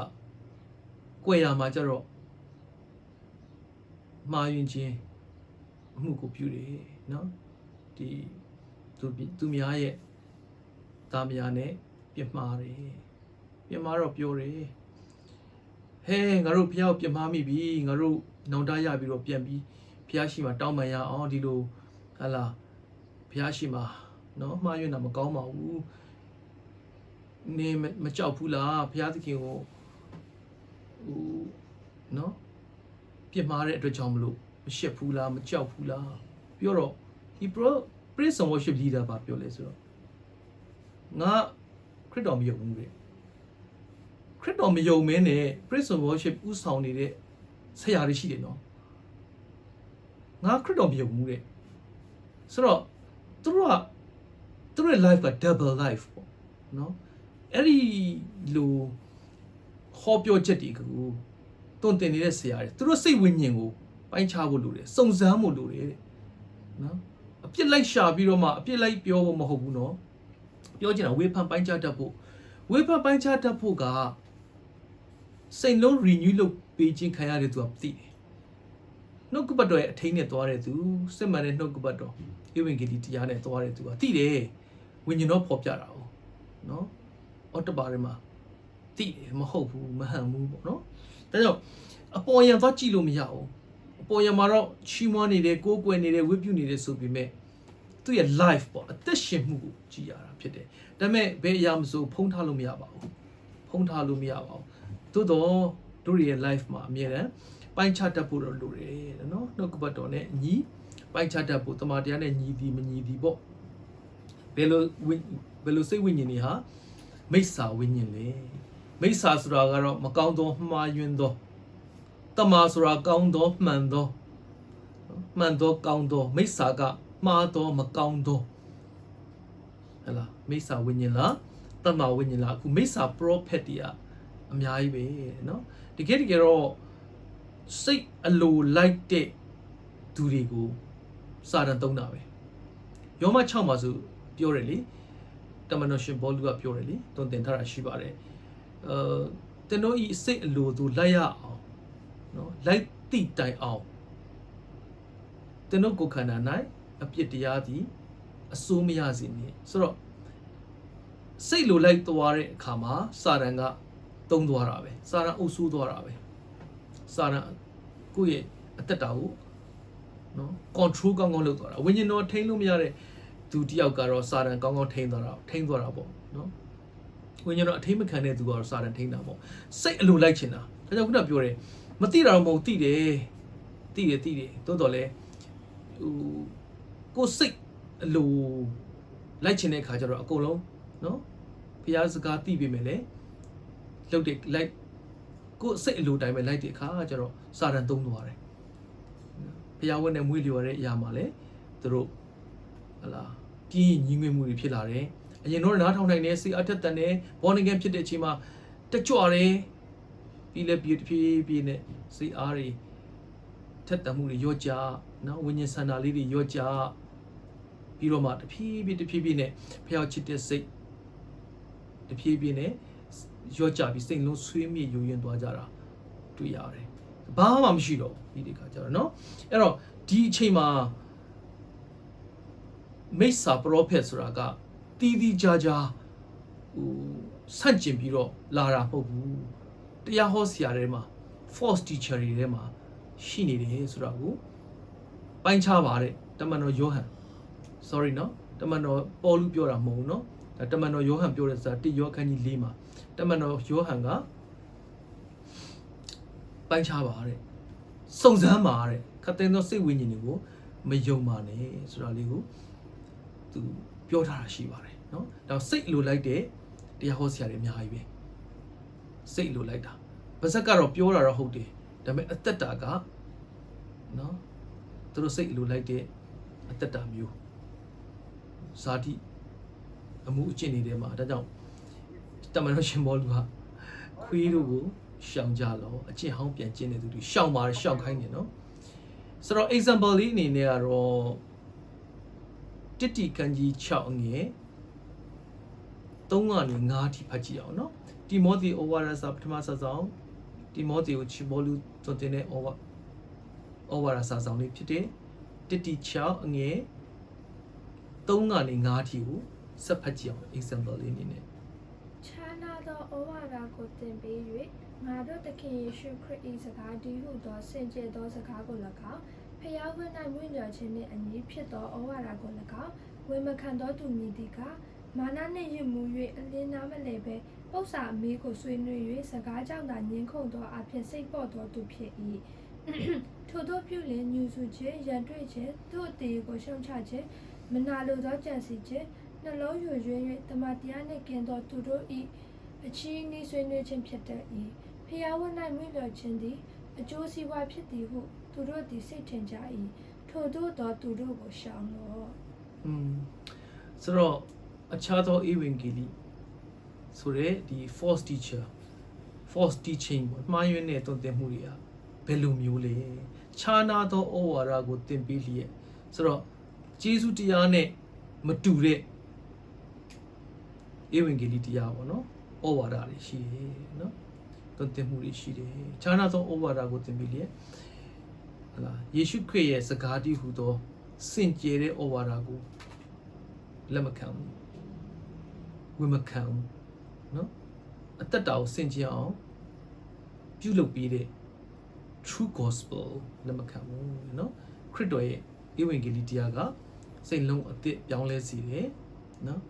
S1: ကွယ်ရမှာကြတော့မှားယွင်းခြင်းအမှုကိုပြုတယ်နော်ဒီသူများရဲ့သားများနဲ့ပြစ်မှားတယ်ပြစ်မှားတော့ပြောတယ်ဟဲငါတို့ဘုရားကိုပြစ်မှားမိပြီငါတို့နောင်တရပြီးတော့ပြန်ပြီးဘုရားရှိမှတောင်းပန်ရအောင်ဒီလိုဟလာဘုရားရှိမှနော်မှားယွင်းတာမကောင်းပါဘူးနေမကြောက်ဘူးလားဘုရားသခင်ကိုဟိုနော်ပြစ်မှားတဲ့အတွက်ကြောင့်မလို့မရှက်ဘူးလားမကြောက်ဘူးလားပြောတော့ဒီ praise and worship leader ပါပြောလဲဆိုတော့ငါခရစ်တော်မယုံဘူးတဲ့ခရစ်တော်မယုံမင်းနဲ့ praise and worship ဥဆောင်နေတဲ့ဆရာတွေရှိတယ်နော်ငါခရစ်တော်မယုံဘူးတဲ့ဆိုတော့သူတို့ရဲ့ life က double life ပေါ့နော်အဲ့ဒီလိုဟောပြောချက်တွေကိုတွင်တင်နေတဲ့ဆရာတွေသူတို့စိတ်ဝိညာဉ်ကိုပိုင်းခြားဖို့လိုတယ်စုံစမ်းဖို့လိုတယ်တဲ့နော်အပြစ်လိုက်ရှာပြီးတော့မှအပြစ်လိုက်ပြောဖို့မဟုတ်ဘူးနော်ပြောချင်တာဝေဖန်ပိုင်းခြားတတ်ဖို့ဝေဖန်ပိုင်းခြားတတ်ဖို့ကစိတ်လုံး renew လုပ်ပေးခြင်းခံရတဲ့သူကသိတယ်နှုတ်ကပတ်တော်ရဲ့အထိန်းနဲ့သွားတဲ့သူစစ်မှန်တဲ့နှုတ်ကပတ်တော်ဧဝံဂေလိတရားနဲ့သွားတဲ့သူကသိတယ်ဝိညာဉ်တော်ပေါ်ပြတာ哦နော်အော်တပါရမှာသိတယ်မဟုတ်ဘူးမဟန်ဘူးပေါ့နော်ဒါကြောင့်အပေါ်ယံသွားကြည့်လို့မရဘူးအပေါ်ယံမှာတော့ချီးမွမ်းနေတယ်ကိုးကွယ်နေတယ်ဝတ်ပြုနေတယ်ဆိုပေမဲ့သူ့ရဲ့ life ပေါ့အသက်ရှင်မှုကိုကြည့်ရတာဖြစ်တယ်ဒါပေမဲ့ဘယ်အရာမဆိုဖုံးထားလို့မရပါဘူးဖ ဖုံးထားလို့မရပါဘူးသို့တော့တို့ရဲ့ life မှာအမြဲတမ်းပိုင်းခြားတတ်ဖို့တော့လိုတယ်နော်နှုတ်ကပတ်တော်နဲ့ညီပိုင်းခြားတတ်ဖို့တမန်တရားနဲ့ညီသည်မညီသည်ပေါ့ဘယ်လိုစိတ်ဝိညာဉ်တွေဟာမိစ္ဆာဝိညာဉ်လေမိစ္ဆာဆိုတာကတော့မကောင်းသောမှားယွင်းသောတမာဆိုတာကောင်းသောမှန်သောကောင်းသောမိစ္ဆာကမှားသောမကောင်းသောဟဲ့လားမိစ္ဆာဝိညာဉ်လားတမာဝိညာဉ်လားအခုမိစ္ဆာ prophet တွေကအများကြီးပဲเนาะတကယ်တော့စိတ်အလိုလိုက်တဲ့သူတွေကိုစာတန်သုံးတာပဲယောမ6မှာဆိုပြောတယ်လေတမန်တော်ရှင်ဘောလူကပြောတယ်လေတွင်တင်ထားတာရှိပါတယ်တင်တို့ဤစိတ်အလိုသူလိုက်ရအောင်เนาะလိုက်တိတိုင်အောင်တင်တို့ကိုခန္ဓာ၌အပြစ်တရားသည်အစိုးမရစေနှင့်ဆိုတော့စိတ်လိုလိုက်သွားတဲ့အခါမှာစာတန်ကသုံးသွားတာပဲစာတန်အုပ်စိုးသွားတာပဲစာတန်ကိုယ့်ရဲ့အသက်တာကိုနော် control ကောင်းကောင်းလုပ်သွားတာဝိညာဉ်တော်ထိန်းလို့မရတဲ့သူတယောက်ကတော့စာတန်ကောင်းကောင်းထိန်းသွားတာပေါ့နော်ဝိညာဉ်တော်အထိမခံတဲ့သူကတော့စာတန်ထိန်းတာပေါ့စိတ်အလိုလိုက်ချင်တာဒါကြောင့်ခုနပြောတယ်မသိတာတော့မဟုတ်သိတယ်တိုးတော်လဲဟိုကိုစိတ်အလိုလိုက်ချင်တဲ့အခါကျတော့အကုန်လုံးနော်ဘုရားစကားသိပြီမယ်လေလှုပ်တဲ့လိုက်ကိုစိတ်အလိုတိုင်းပဲလိုက်တဲ့အခါကျတော့စာတန်သုံးသွားတယ်ဘုရားဝတ်နဲ့မွေးလျော်တဲ့အရာမှာလေသူတို့ဟလာပြင်းညီငွေမှုတွေဖြစ်လာတယ်အရင်တော့နားထောင်နိုင်တဲ့စိတ်အထက်တန်တဲ့ဘောနဂန်ဖြစ်တဲ့အချိန်မှာတကြွတယ်ပြီးလဲပြေးနဲ့စိတ်အားတွေထက်တန်မှုတွေရော့ကြနော်ဝိညာဉ်ဆန္ဒလေးတွေရော့ကြပြီးတော့မှတဖြည်းဖြည်းနဲ့ဖျောက်ချစ်တဲ့စိတ်တဖြည်းဖြည်းနဲ့ရော့ကြပြီးစိတ်လုံးဆွေးမြေ့ယိုယွင်းသွားကြတာတွေ့ရတယ်ဘာမှမရှိတော့ဒီဒီခါကျတော့เนาะအဲ့တော့ဒီအချိန်မှာမိစ္ဆာ prophet ဆိုတာကတီးတီးကြားဟိုဆန့်ကျင်ပြီးတော့လာတာမဟုတ်ဘူးတရားဟောဆရာတွေမှာ false teacher တွေထဲမှာရှိနေတယ်ဆိုတာကိုပိုင်းခြားပါတဲ့တမန်တော်ယောဟန် sorry เนาะတမန်တော်ပေါလုပြောတာမဟုတ်ဘူးเนาะဒါတမန်တော်ယောဟန်ပြောတဲ့စာ1ယောခန်းကြီး4မှာတမန်တော်ယောဟန်ကပိုင်းခြားပါတဲ့စုံစမ်းပါတဲ့ခတ်သိမ်းသောစိတ်ဝိညာဉ်တွေကိုမယုံပါနဲ့ဆိုတာလေးကိုသူပြောထားတာရှိပါတယ်เนาะဒါစိတ်လိုလိုက်တဲ့တရားဟောဆရာတွေအများကြီးပဲစိတ်လိုလိုက်တာဗဇက်ကတော့ပြောတာတော့ဟုတ်တယ်ဒါပေမဲ့အသက်တာကเนาะသူတို့စိတ်လိုလိုက်တဲ့အသက်တာမျိုးဇာတိအမှုအကျင့်တွေထဲမှာဒါကြောင့်တမန်တော်ရှင်ဘောလူကခွေးတို့ကိုရှောင်ကြလောအကျင့်ဟောင်းပြန်ကျင့်တဲ့သူတွေရှောင်ပါတယ်ရှောင်ခိုင်းတယ်နော်ဆိုတော့ example လေးအနေနဲ့ကတော့တတိကံကြီး6အငယ်3ကနေ5ထိဖတ်ကြည့်အောင်နော်တိမောသေဩဝါဒစာပထမစာဆောင်တိမောသေကိုချီဘောလူသွန်သင်တဲ့ဩဝါဒစာဆောင်လေးဖြစ်တဲ့တတိ6အငယ်3ကနေ5ထိကိုဆက်ဖတ်ကြည့်အောင် example လေးအနေနဲ့
S2: ခြားနာသောဩဝါဒကိုသင်ပေး၍ငါတို့သခင်ယေရှုခရစ်၏စကားတည်ဟုသောစင်ကြယ်သောစကားကို၎င်းဖျားဝတ်၌မြင့်လျော်ခြင်းနှင့်အညီဖြစ်သောဩဝါဒကို၎င်းဝေမခံသောသူမည်သည်ကမာနနှင့်ယစ်မူ၍အလင်းနာမလဲပဲပု္ပ္ပာအမေးကိုဆွေးနွေး၍စကားကြောင့်သာညှင်းခုန်သောအဖြစ်စိတ်ပေါ်သောသူဖြစ်၏ထို့သောပြုလျင်ညူစုခြင်းရန်တွေ့ခြင်းသူ့အသေးကိုရှုံချခြင်းမနာလိုသောကြံစီခြင်းနှလုံးယိုယွင်း၍တမန်တရားနှင့်ကင်းသောသူတို့၏အချီးနှီးဆွေးနွေးခြင်းဖြစ်တတ်၏ဖျားဝတ်၌မြင့်လျော်ခြင်းသည်အကျိုးစီးပွားဖြစ်သည်ဟုသူတို့သည်စိတ်ထင်ကြ၏ထို့သောသူတို့ကိုရှောင်လော့
S1: ဆိုတော့အခြားသောဧဝံဂေလိဆိုရဲဒီ false teaching ပေါ့မှားယွင်းတဲ့သွန်သင်မှုတွေကဘယ်လိုမျိုးလဲခြားနာသောဩဝါဒကိုသင်ပေးလျက်ဆိုတော့ယေရှုတရားနဲ့မတူတဲ့ဧဝံဂေလိတရားပေါ့နော်ဩဝါဒတွေရှိတယ်နော်သွန်သင်မှုတွေရှိတယ်ခြားနာသောဩဝါဒကိုသင်ပေးလျက်ဟလာယေရှုခရစ်ရဲ့စကားတည်းဟူသောစင်ကြယ်တဲ့ဩဝါဒကိုလက်မခံဘူးဝေမခံဘူးနော်အသက်တာကိုစင်ကြယ်အောင်ပြုလုပ်ပြီးတဲ့ true gospel လက်မခံဘူးနော်ခရစ်တော်ရဲ့ဧဝံဂေလိတရားကစိတ်လုံးအသစ်ပြောင်းလဲစေတယ်နော်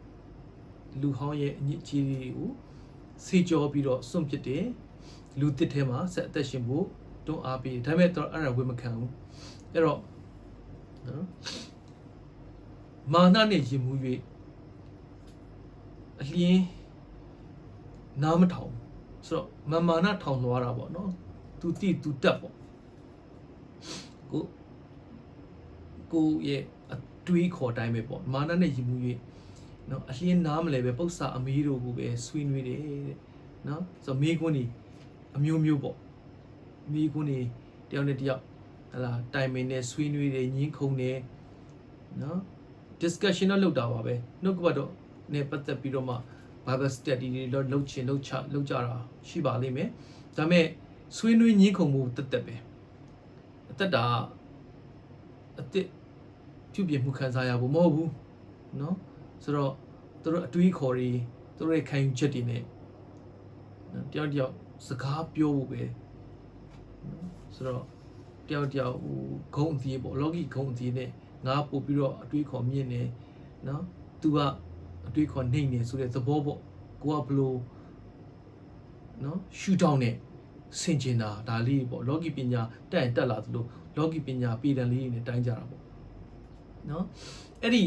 S1: လူဟောင်းရဲ့အညစ်အကြေးတွေကို စီကြောပြီးတော့စွန့်ပစ်တယ်လူတစ်ထဲမှာဆက်အသက်ရှင်ဖို့တွန်းအားပေးတယ်ဒါပေမဲ့တော့အဲ့ဒါဝေမခံဘူးအဲ့တော့နော်မာနနဲ့ယဉ်မှု၍အလင်းနားမထောင်ဆိုတော့မာနထောင်လွှားတာပေါ့နော်သူတိသူတက်ပေါ့ကိုရဲ့အတွေးခေါ်တိုင်းပဲပေါ့မာနနဲ့ယဉ်မှု၍နော်အလင်းနားမလဲပဲပု္ပ္ပာအမေးတို့ကိုပဲဆွေးနွေးတယ်တဲ့နော်ဆိုတော့မိကွန်းကြီးအမျိုးမျိုးပေါ့မိကွန်းကြီးတယောက်နဲ့တယောက်ဟလာတိုင်မင်နဲ့ဆွေးနွေးတယ်ညင်းခုန်တယ်နော် discussion တော့လုပ်တာပါပဲနှုတ်ကပတ်တော့နဲ့ပတ်သက်ပြီးတော့မှ Bible study တွေတော့လုပ်ကြတာရှိပါလိမ့်မယ်ဒါပေမဲ့ဆွေးနွေးညင်းခုန်မှုတက်ပဲအသက်တာအသက်ပြုပြင်မှုခံစားရဖို့မဟုတ်ဘူးနော်ဆိုတော့သူတို့အတွေးခေါ်တွေသူတို့ရဲ့ခံယူချက်တွေနဲ့နော်တယောက်စကားပြောဖို့ပဲဆိုတော့တယောက်ဟိုဂုံအသီးပေါ့ logic ဂုံအသီးနဲ့ငါပို့ပြီးတော့အတွေးခေါ်မြင့်နေနော်သူကအတွေးခေါ်နှိမ့်နေဆိုတဲ့သဘောပေါ့ကိုကဘလို့နော်ရှူတောင်းနဲ့ဆင်ကျင်တာဒါလေးပေါ့ logic ပညာတက်လာသလို logic ပညာပြည်တန်လေးနဲ့တိုင်းကြတာပေါ့နော်အဲ့ဒီ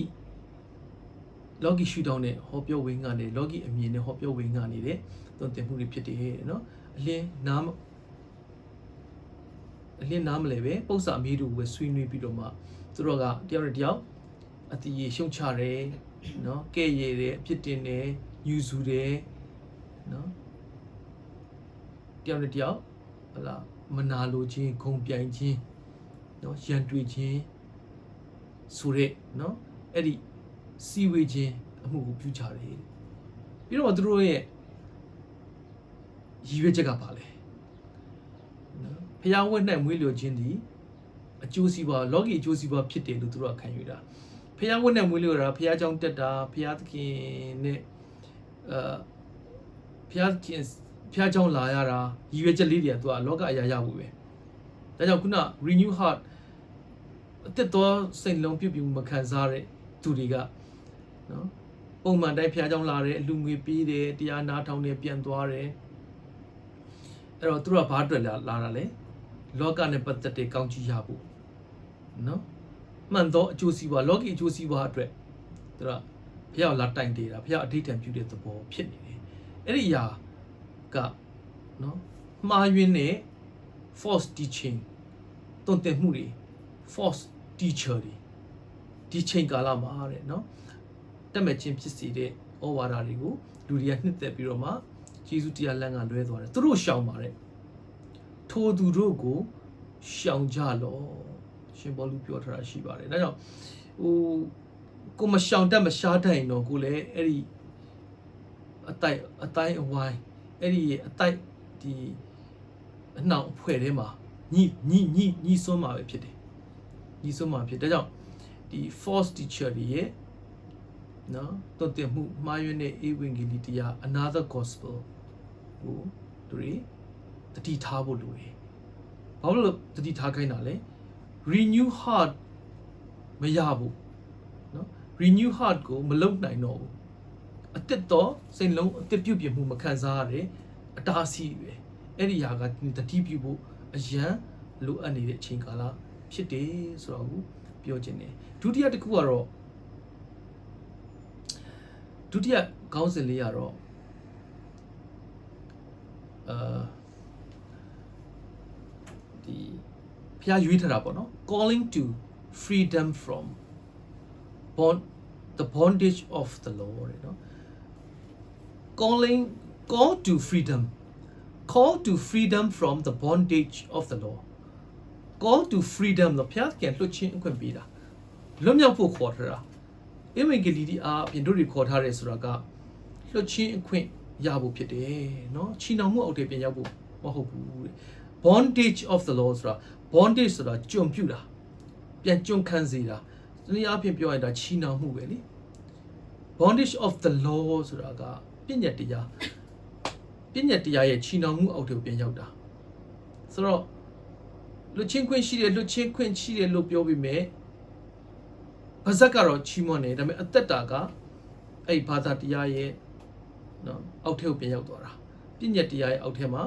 S1: logic ရှူတောင်းနဲ့ဟောပြောဝင်းကနေ logic အမြင်နဲ့ဟောပြောဝင်းကနေတဲ့သွန်သင်မှုတွေဖြစ်တယ်နော်အလင်းနားမလဲပဲပု္ပ္ပာအမေးတို့ကိုပဲဆွေးနွေးပြီးတော့မှသူတို့ကတယောက်နဲ့တယောက်အတီးရှုံချတယ်နော်ကဲ့ရဲ့တယ်အဖြစ်တင်တယ်ယူစုတယ်နော်တယောက်နဲ့တယောက်ဟလာမနာလိုခြင်းဂုံပြိုင်ခြင်းနော်ရန်တွေ့ခြင်းဆိုရက်နော်အဲ့ဒီစီဝေခြင်းအမှုကိုပြုချတယ်ပြီးတော့သူတို့ရဲ့ရည်ရွယ်ချက်ကပါလေနော်ဖျားဝဲ၌မွေးလျော်ခြင်းဒီအကျိုးစီးပွား logic အကျိုးစီးပွားဖြစ်တယ်လို့သူတို့ကခံယူတာဖျားဝဲ၌မွေးလျော်တာဖျားเจ้าတက်တာဖျားသခင်နဲ့ဖျားเจ้าလာရတာရည်ရွယ်ချက်လေးတွေကသူကလောကအရာရဖို့ပဲဒါကြောင့်ခုန renew heart အသက်တော်စိတ်လုံးပြုတ်မခံစားတဲ့သူတွေကနော်ပုံမှန်တိုင်းဖျားเจ้าလာတယ်အလူငွေပေးတယ်တရားနာထောင်တယ်ပြန်သွားတယ်အဲ့တော့သူတို့ကဘာအတွက်လာတာလဲလောကနဲ့ပတ်သက်တဲ့ကောင်းချီးရဖို့နော်မှန်တော့အကျိုးစီးပွားလောကီအကျိုးစီးပွားအတွက်သူတို့ဘုရားလာတိုင်တေတာဘုရားအဋ္ဌံပြုတဲ့သဘောဖြစ်နေတယ်အဲ့ဒီအရာကနော်မှားယွင်းတဲ့ false teaching တုံ့တင်မှုတွေ false teacher တွေဒီချိန်ကာလမှာတဲ့နော်တက်မဲ့ချင်းဖြစ်စီတဲ့ဩဝါဒတွေကိုလူတွေကနှစ်သက်ပြီးတော့မှယေရှုတရားလမ်းကလွဲသွားတယ်သူတို့ရှောင်ပါတယ်ထိုသူတို့ကိုရှောင်ကြလောရှင်ဘောလူပြောထားတာရှိပါတယ်ဒါကြောင့်ဟိုကိုမရှောင်တတ်မရှားတတ်ရင်တော့ကိုလည်းအဲ့ဒီအတိုင်းအဝိုင်းအဲ့ဒီအတိုက်ဒီအနှောင်အဖွဲ့ထဲမှာညှိစွန်းမှာပဲဖြစ်တယ်ညှိစွန်းမှာဖြစ်ဒါကြောင့်ဒီ false teacher တွေရဲ့နော်တုံ့ပြန်မှုမှားယွင်းတဲ့ဧဝံဂေလိတရား another gospel ကိုသူတွေတတိထားဖို့လိုတယ်ဘာလို့တတိထားခိုင်းတာလဲ renew heart မရဘူးနော် renew heart ကိုမလုံနိုင်တော့ဘူးအတစ်တော့စိတ်လုံးအတစ်ပြုတ်ပြမှုမခံစားရတဲ့အတားအဆီးပဲအဲ့ဒီຢာကတတိပြုဖို့အရန်လိုအပ်နေတဲ့အချိန်ကာလဖြစ်တယ်ဆိုတော့ပြောချင်တယ်ဒုတိယတစ်ခုကတော့ဒုတိယခေါင်းစဉ်လေးကတော့ဒီဖျားရွေးထားတာပေါ့နော် calling to freedom from the bondage of the Lord နော် call to freedom from the bondage of the law call to freedom တော့ဖျားခင်လွှတ်ချင်းအခွင့်ပေးတာလွတ်မြောက်ဖို့ခေါ်ထားတာဧဝံဂေလိဒီအားဖြင့်တို့တွေခေါ်ထားတယ်ဆိုတာကလွတ်ချင်းအခွင့်ရဖို့ဖြစ်တယ်เนาะချီနှောင်မှုအောက်ထဲပြန်ရောက်ဖို့မဟုတ်ဘူးတဲ့ bondage of the law ဆိုတာ bondage ဆိုတာကြုံပြူတာပြန်ကြုံခံစေတာတနည်းအားဖြင့်ပြောရင်ဒါချီနှောင်မှုပဲလေ bondage of the law ဆိုတာကပညတ်တရားရဲ့ချီနှောင်မှုအောက်ထဲပြန်ရောက်တာဆိုတော့လွတ်ချင်းခွင့်ရှိတယ်လို့ပြောပြီးမြဲဘာဇက်ကတော့ချီးမွမ်းတယ်ဒါပေမဲ့အသက်တာကအဲ့ဘာသာတရားရဲ့နော်အောက်ထဲကိုပြန်ရောက်သွားတာ ပြညတ်တရားရဲ့အောက်ထဲမှာ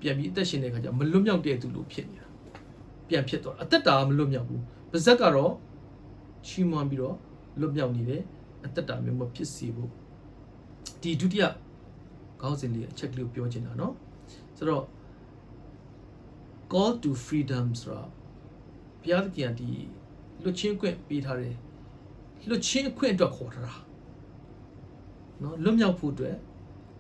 S1: ပြန်ပြီးအသက်ရှင်တဲ့အခါကျမလွတ်မြောက်တဲ့သူလို့ဖြစ်နေတာပြန်ဖြစ်သွားအသက်တာမလွတ်မြောက်ဘူးပါဇက်ကတော့ချီးမွမ်းပြီးတော့လွတ်မြောက်နေတယ်အသက်တာမျိုးမဖြစ်စေဖို့ဒီဒုတိယခေါင်းစဉ်လေးအချက်ကလေးကိုပြောချင်တာเนาะဆိုတော့ call to freedom ဆိုတာဘုရားသခင်ကဒီလွတ်ချင်းခွင့်ပေးထားတယ်လွတ်ချင်းခွင့်အတွက်ခေါ်ထားတာเนาะလွတ်မြောက်ဖို့အတွက်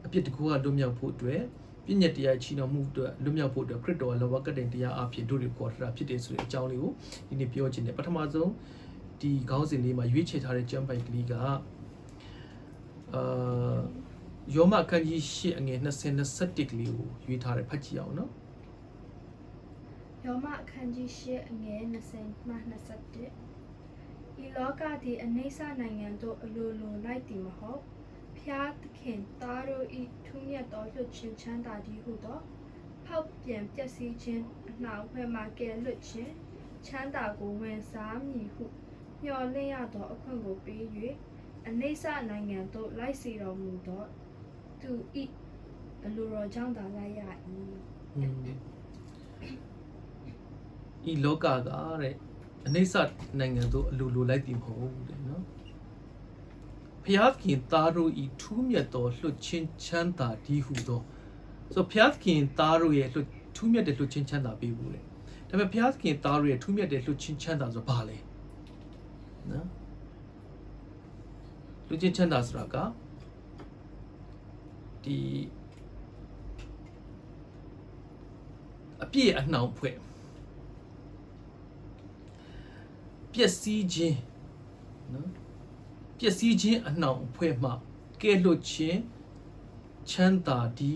S1: အပြစ်တကူကလွတ်မြောက်ဖို့အတွက်ပြည့်ညက်တရားချီနှောင်မှုအတွက်လွတ်မြောက်ဖို့အတွက်ခရစ်တော်ကလောဘကတဲ့တရားအဖြစ်တို့တွေခေါ်ထားတာဖြစ်တယ်ဆိုတဲ့အကြောင်းလေးကိုဒီနေ့ပြောချင်တယ်ပထမဆုံးဒီခေါင်းစဉ်လေးမှာရွေးချယ်ထားတဲ့ကျမ်းပိုက်ကလေးကယောမအခန်းကြီး8အငယ်20 21ကလေးကိုရွေးထားတယ်ဖတ်ကြည့်အောင်နော်
S2: ယောမအခန်းကြီး8အငယ်20မှ21ဤလောကသည်အနိစ္စနိုင်ငံသို့အလိုလိုလိုက်သည်မဟုတ်ဖျားသခင်သားတို့ဤထူးမြတ်သောလွတ်ချင်းချမ်းသာသည်ဟုသောဖောက်ပြန်ပျက်စီးခြင်းအနှောင်ဖွဲ့မှကဲလွတ်ခြင်းချမ်းသာကိုဝင်စားမည်ဟုမျှော်လင့်ရသောအခွင့်ကိုပေး၍အနိစ္စနိုင်ငံသို့လိုက်စီတော်မူသောသူဤအလိုတော်ကြောင့်သာလိုက်ရ၏
S1: ဤလောကကတဲ့အနိစ္စနိုင်ငံသို့အလိုလိုလိုက်သည်မဟုတ်တဲ့နော်ဖျားသခင်သားတို့ဤထူးမြတ်သောလွတ်ချင်းချမ်းသာဒီဟုသောဆိုဖျားသခင်သားတို့ရဲ့ထူးမြတ်တဲ့လွတ်ချင်းချမ်းသာပေးဖို့လေဒါပေမဲ့ဖျားသခင်သားတို့ရဲ့ထူးမြတ်တဲ့လွတ်ချင်းချမ်းသာဆိုဘာလဲနော်လွတ်ချင်းချမ်းသာဆိုတာကဒီအပြည့်အနှောင်ဖွဲ့ပျက်စီးခြင်းနော်ပျက်စီးခြင်းအနှောင်အဖွဲ့မှကဲလွတ်ခြင်းချမ်းသာဒီ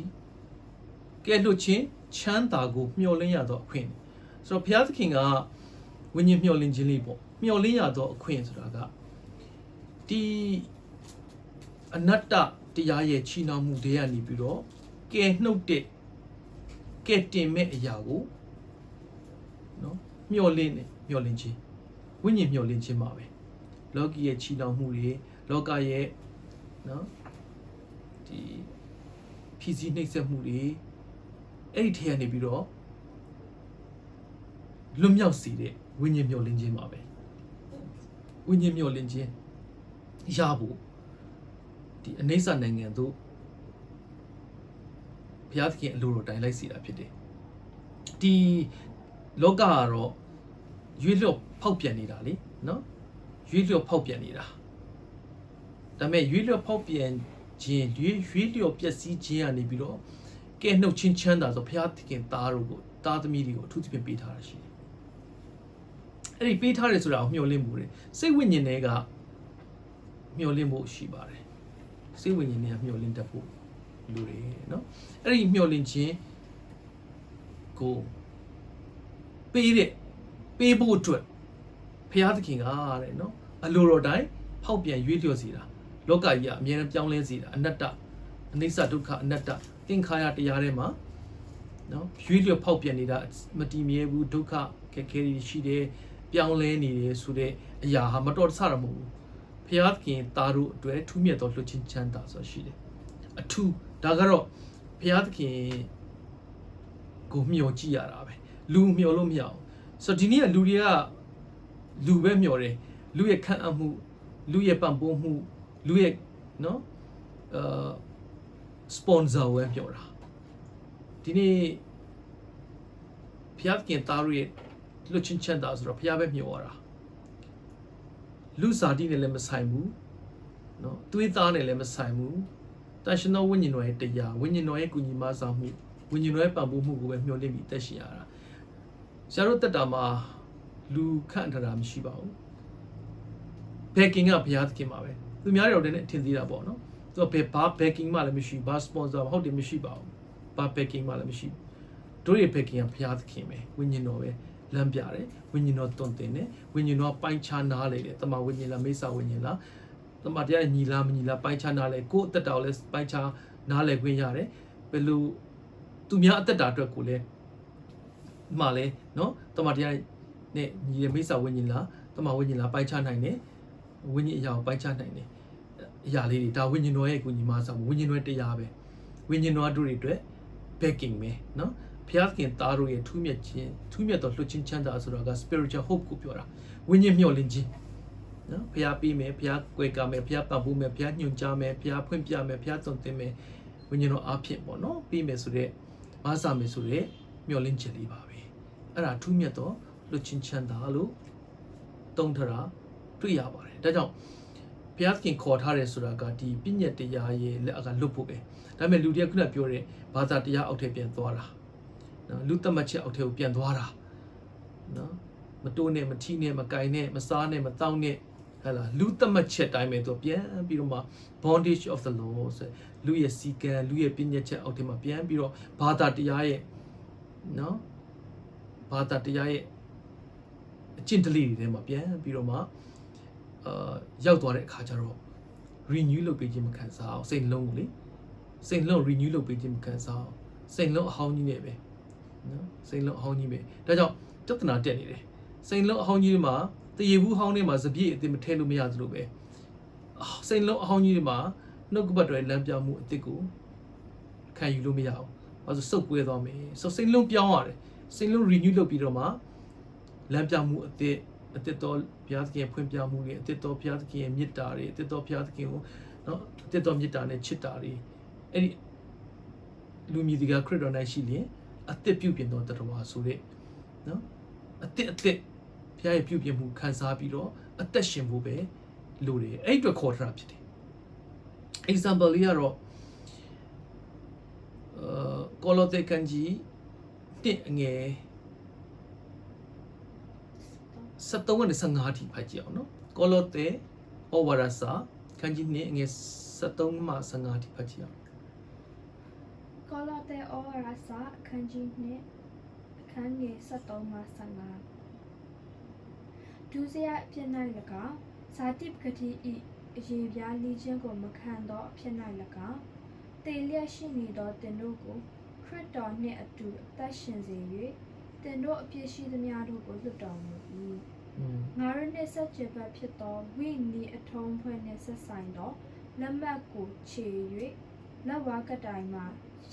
S1: ကဲလွတ်ခြင်းချမ်းသာကိုမျှော်လင့်ရသောအခွင့်ဆိုတော့ဘုရားသခင်ကဝိညာဉ်မျှော်လင့်ခြင်းလေးပေါ့မျှော်လင့်ရသောအခွင့်ဆိုတာကဒီအနတ္တတရားရဲ့ချီနှောင်မှုတွေကနေပြီးတော့ကဲနှုတ်တဲ့ကဲတင်မဲ့အရာကိုနော်မျှော်လင့်ခြင်းဝိညာဉ်မျှော်လင့်ခြင်းပါပဲလောကီရဲ့ချီနှောင်မှုတွေလောကရဲ့နော်ဒီဖြည့်ဆည်းနှိမ့်ဆက်မှုတွေအဲ့ဒီထဲကနေပြီးတော့လွတ်မြောက်စေတဲ့ဝိညာဉ်မျှော်လင့်ခြင်းပါပဲဝိညာဉ်မျှော်လင့်ခြင်းရဖို့ဒီအနိစ္စနိုင်ငံသို့ဘုရားသခင်အလိုတော်တိုင်လိုက်စီတာဖြစ်တယ်ဒီလောကကတော့ရွေးလျော့ဖောက်ပြန်နေတာလေနော်ရွေးလျော့ဖောက်ပြန်နေတာဒါပေမဲ့ရွေးလျော့ဖောက်ပြန်ခြင်းရွေးလျော့ပျက်စီးခြင်းကနေပြီးတော့ကဲနှုတ်ချင်းချမ်းသာဆိုဘုရားသခင်သားတို့ကိုသားသမီးတွေကိုအထူးသဖြင့်ပေးထားတာရှိတယ်အဲ့ဒီပေးထားတယ်ဆိုတာကိုမျှော်လင့်မှုတွေစိတ်ဝိညာဉ်တွေကမျှော်လင့်ဖို့ရှိပါတယ်စိတ်ဝိညာဉ်တွေကမျှော်လင့်တတ်ဖို့လူတွေနော်အဲ့ဒီမျှော်လင့်ခြင်းကိုပေးဖို့အတွက်ဘုရားသခင်ကတဲ့နော်အလိုတော်တိုင်းဖောက်ပြန်ရွေးလျော့စေတာလောကကြီးကအမြဲတမ်းပြောင်းလဲစေတာအနတ္တအနိစ္စဒုက္ခအနတ္တသင်္ခါရတရားထဲမှာနော်ရွေးလျော့ဖောက်ပြန်နေတာမတည်မြဲဘူးဒုက္ခခက်ခဲတွေရှိတယ်ပြောင်းလဲနေတယ်ဆိုတဲ့အရာဟာမတော်တဆတာမဟုတ်ဘူးဘုရားသခင်သားတို့အတွက်ထူးမြတ်သောလွတ်ချင်းချမ်းသာဆိုတာရှိတယ်အထူးဒါကတော့ဘုရားသခင်ကိုမျှော်ကြည့်ရတာပဲလူမျှော်လို့မရအောင်ဆိုတော့ဒီနေ့ကလူတွေကလူပဲမျှော်တယ်လူရဲ့ခံအပ်မှုလူရဲ့ပံ့ပိုးမှုလူရဲ့နော်စပွန်ဆာဝယ်ပြောတာဒီနေ့ဘုရားသခင်သားရဲ့လွတ်ချင်းချမ်းသာဆိုတော့ဘုရားပဲမျှော်ရတာလူစားတိနဲ့လည်းမဆိုင်ဘူးနော်သွေးသားနဲ့လည်းမဆိုင်ဘူးတန်ရှင်သောဝိညာဉ်တော်ရဲ့တရားဝိညာဉ်တော်ရဲ့ကုညီမဆောင်မှုဝိညာဉ်တော်ရဲ့ပံ့ပိုးမှုကိုပဲမျှော်လင့်ပြီးတက်ရှင်ရတာဆရာတို့တက်တာမှာလူခန့်ထားတာမရှိပါဘူးဘယ်ကင်ကဘုရားသခင်ပါပဲသူများတွေတော့လည်းထင်သေးတာပေါ့နော်သူကဘာဘယ်ကင်မှလည်းမရှိဘာစပွန်ဆာဟုတ်တယ်မရှိပါဘူးဘာဘယ်ကင်မှလည်းမရှိတို့ရဲ့ဘယ်ကင်ကဘုရားသခင်ပဲဝိညာဉ်တော်ပဲလမ်းပြတယ်ဝိညာဉ်တော်တွင်တင်တယ်ဝိညာဉ်တော်ပိုင်းခြားနားလေတယ်တမန်ဝိညာဉ်လားမိစ္ဆာဝိညာဉ်လားတမန်တရားညီလားမညီလားပိုင်းခြားနားလေကိုယ်အသက်တာကိုလည်းပိုင်းခြားနားလေခွင့်ရတယ်ဘယ်လိုသူများအသက်တာအတွက်ကိုလည်းမှလည်းနော်တမန်တရားနဲ့ညီရဲ့မိစ္ဆာဝိညာဉ်လားတမန်ဝိညာဉ်လားပိုင်းခြားနိုင်တယ်ဝိညာဉ်အရာကိုပိုင်းခြားနိုင်တယ်အရာလေးတွေဒါဝိညာဉ်တော်ရဲ့ကိုညီမဆောင်ဝိညာဉ်တော်တရားပဲဝိညာဉ်တော်တို့တွေအတွက် backing ပဲเนาะဘုရားသခင်သားတို့ရဲ့ထူးမြတ်သောလွှတ်ချင်းချမ်းသာဆိုတာက spiritual hope ကိုပြောတာဝိညာဉ်မျှော်လင့်ခြင်းနော်ဘုရားပြီးမယ်ဘုရားကွယ်ကာမယ်ဘုရားပံ့ပိုးမယ်ဘုရားညွှန်ကြားမယ်ဘုရားဖွင့်ပြမယ်ဘုရားသွန်သင်မယ်ဝိညာဉ်တော်အားဖြင့်ပေါ့နော်ပြီးမယ်ဆိုတဲ့မဆာမယ်ဆိုတဲ့မျှော်လင့်ချက်လေးပါပဲအဲ့ဒါထူးမြတ်သောလွှတ်ချင်းချမ်းသာလို့တုံးထတာတွေ့ရပါတယ်ဒါကြောင့်ဘုရားသခင်ခေါ်ထားတယ်ဆိုတာကဒီပြည့်ညတ်တရားရဲ့လက်အောက်ကလွတ်ဖို့ပဲဒါပေမဲ့လူတွေကခုနပြောတဲ့ဘာသာတရားအောက်ထည့်ပြန်သွားတာနော်လူသက်မှတ်ချက်အောက်ထည့်ကိုပြန်သွားတာနော်မတိုးနဲ့မထီးနဲ့မကင်နဲ့မစားနဲ့မတောင်းနဲ့ဟဲ့လားလူသက်မှတ်ချက်တိုင်းပဲသူပြန်ပြီးတော့မှ bondage of the law ဆိုလူရဲ့စီကံလူရဲ့ပြည့်ညတ်ချက်အောက်ထည့်မှာပြန်ပြီးတော့ဘာသာတရားရဲ့နော်ဘာသာတရားရဲ့အကျင့်တလေးတွေထဲမှာပြန်ပြီးတော့မှရောက်သွားတဲ့အခါကျတော့ renew လုပ်ပေးခြင်းမခံစားအောင်စိတ်လုံးကိုလေစိတ်လုံး renew လုပ်ပေးခြင်းမခံစားအောင်စိတ်လုံးအဟောင်းကြီးနဲ့ပဲနော်စိတ်လုံးအဟောင်းကြီးပဲဒါကြောင့်ပြဿနာတက်နေတယ်စိတ်လုံးအဟောင်းကြီးမှာတရေဘူးဟောင်းထဲမှာစပြည့်အစ်မထဲလို့မရသလိုပဲစိတ်လုံးအဟောင်းကြီးမှာနှုတ်ကပတ်တော်ရဲ့လမ်းပြမှုအစ်စ်ကိုခံယူလို့မရအောင်ဘာလို့စုပ်ကွဲသွားမယ်ဆိုစိတ်လုံးပြောင်းရတယ်စိတ်လုံး renew လုပ်ပြီးတော့မှလမ်းပြမှုအစ်တော်ဘုရားသခင်ဖွင့်ပြမှုတွေအစ်တော်ဘုရားသခင်ရဲ့မေတ္တာတွေအစ်တော်ဘုရားသခင်ကိုနော်အစ်တော်မေတ္တာနဲ့ချစ်တာတွေအဲ့ဒီလူမြည်ဒီကခရစ်တော်၌ရှိရင်အစ်ပြုပြင်တော်တော်ဆိုတဲ့နော်အစ်ဘုရားရဲ့ပြုပြင်မှုခံစားပြီးတော့အသက်ရှင်ဖို့ပဲလိုတယ်အဲ့အတွက်ခေါ်ထားတာဖြစ်တယ် example လေးကတော့ကောလောသဲခန်းကြီး1ငယ်73ကနေ55ထိဖတ်ကြည့်အောင်နော်ကောလောသဲဩဝါဒစာခန်းကြီး1ငယ်73မှ55ထိဖတ်ကြည့်အောင်
S2: ကောလောသဲဩဝါဒစာအခန်းကြီး2အခန်းငယ်73မှ55ဒုစရိုက်အဖြစ်၌၎င်းဇာတိပကတိဤအရေးပြားလိခြင်းကိုမခံသောအဖြစ်၌၎င်းတေလျက်ရှိနေသောတင်တို့ကိုခရစ်တော်နှင့်အတူအသက်ရှင်စေ၍တင်တို့အပြစ်ရှိသမျှတို့ကိုလွတ်တော်မူ၏ငါတို့နှင့်ဆက်ကြပတ်ဖြစ်သောဝိနည်းအထုံးဖွဲ့နှင့်ဆက်ဆိုင်သောလက်မှတ်ကိုခြေ၍လက်ဝါးကတိုင်မှ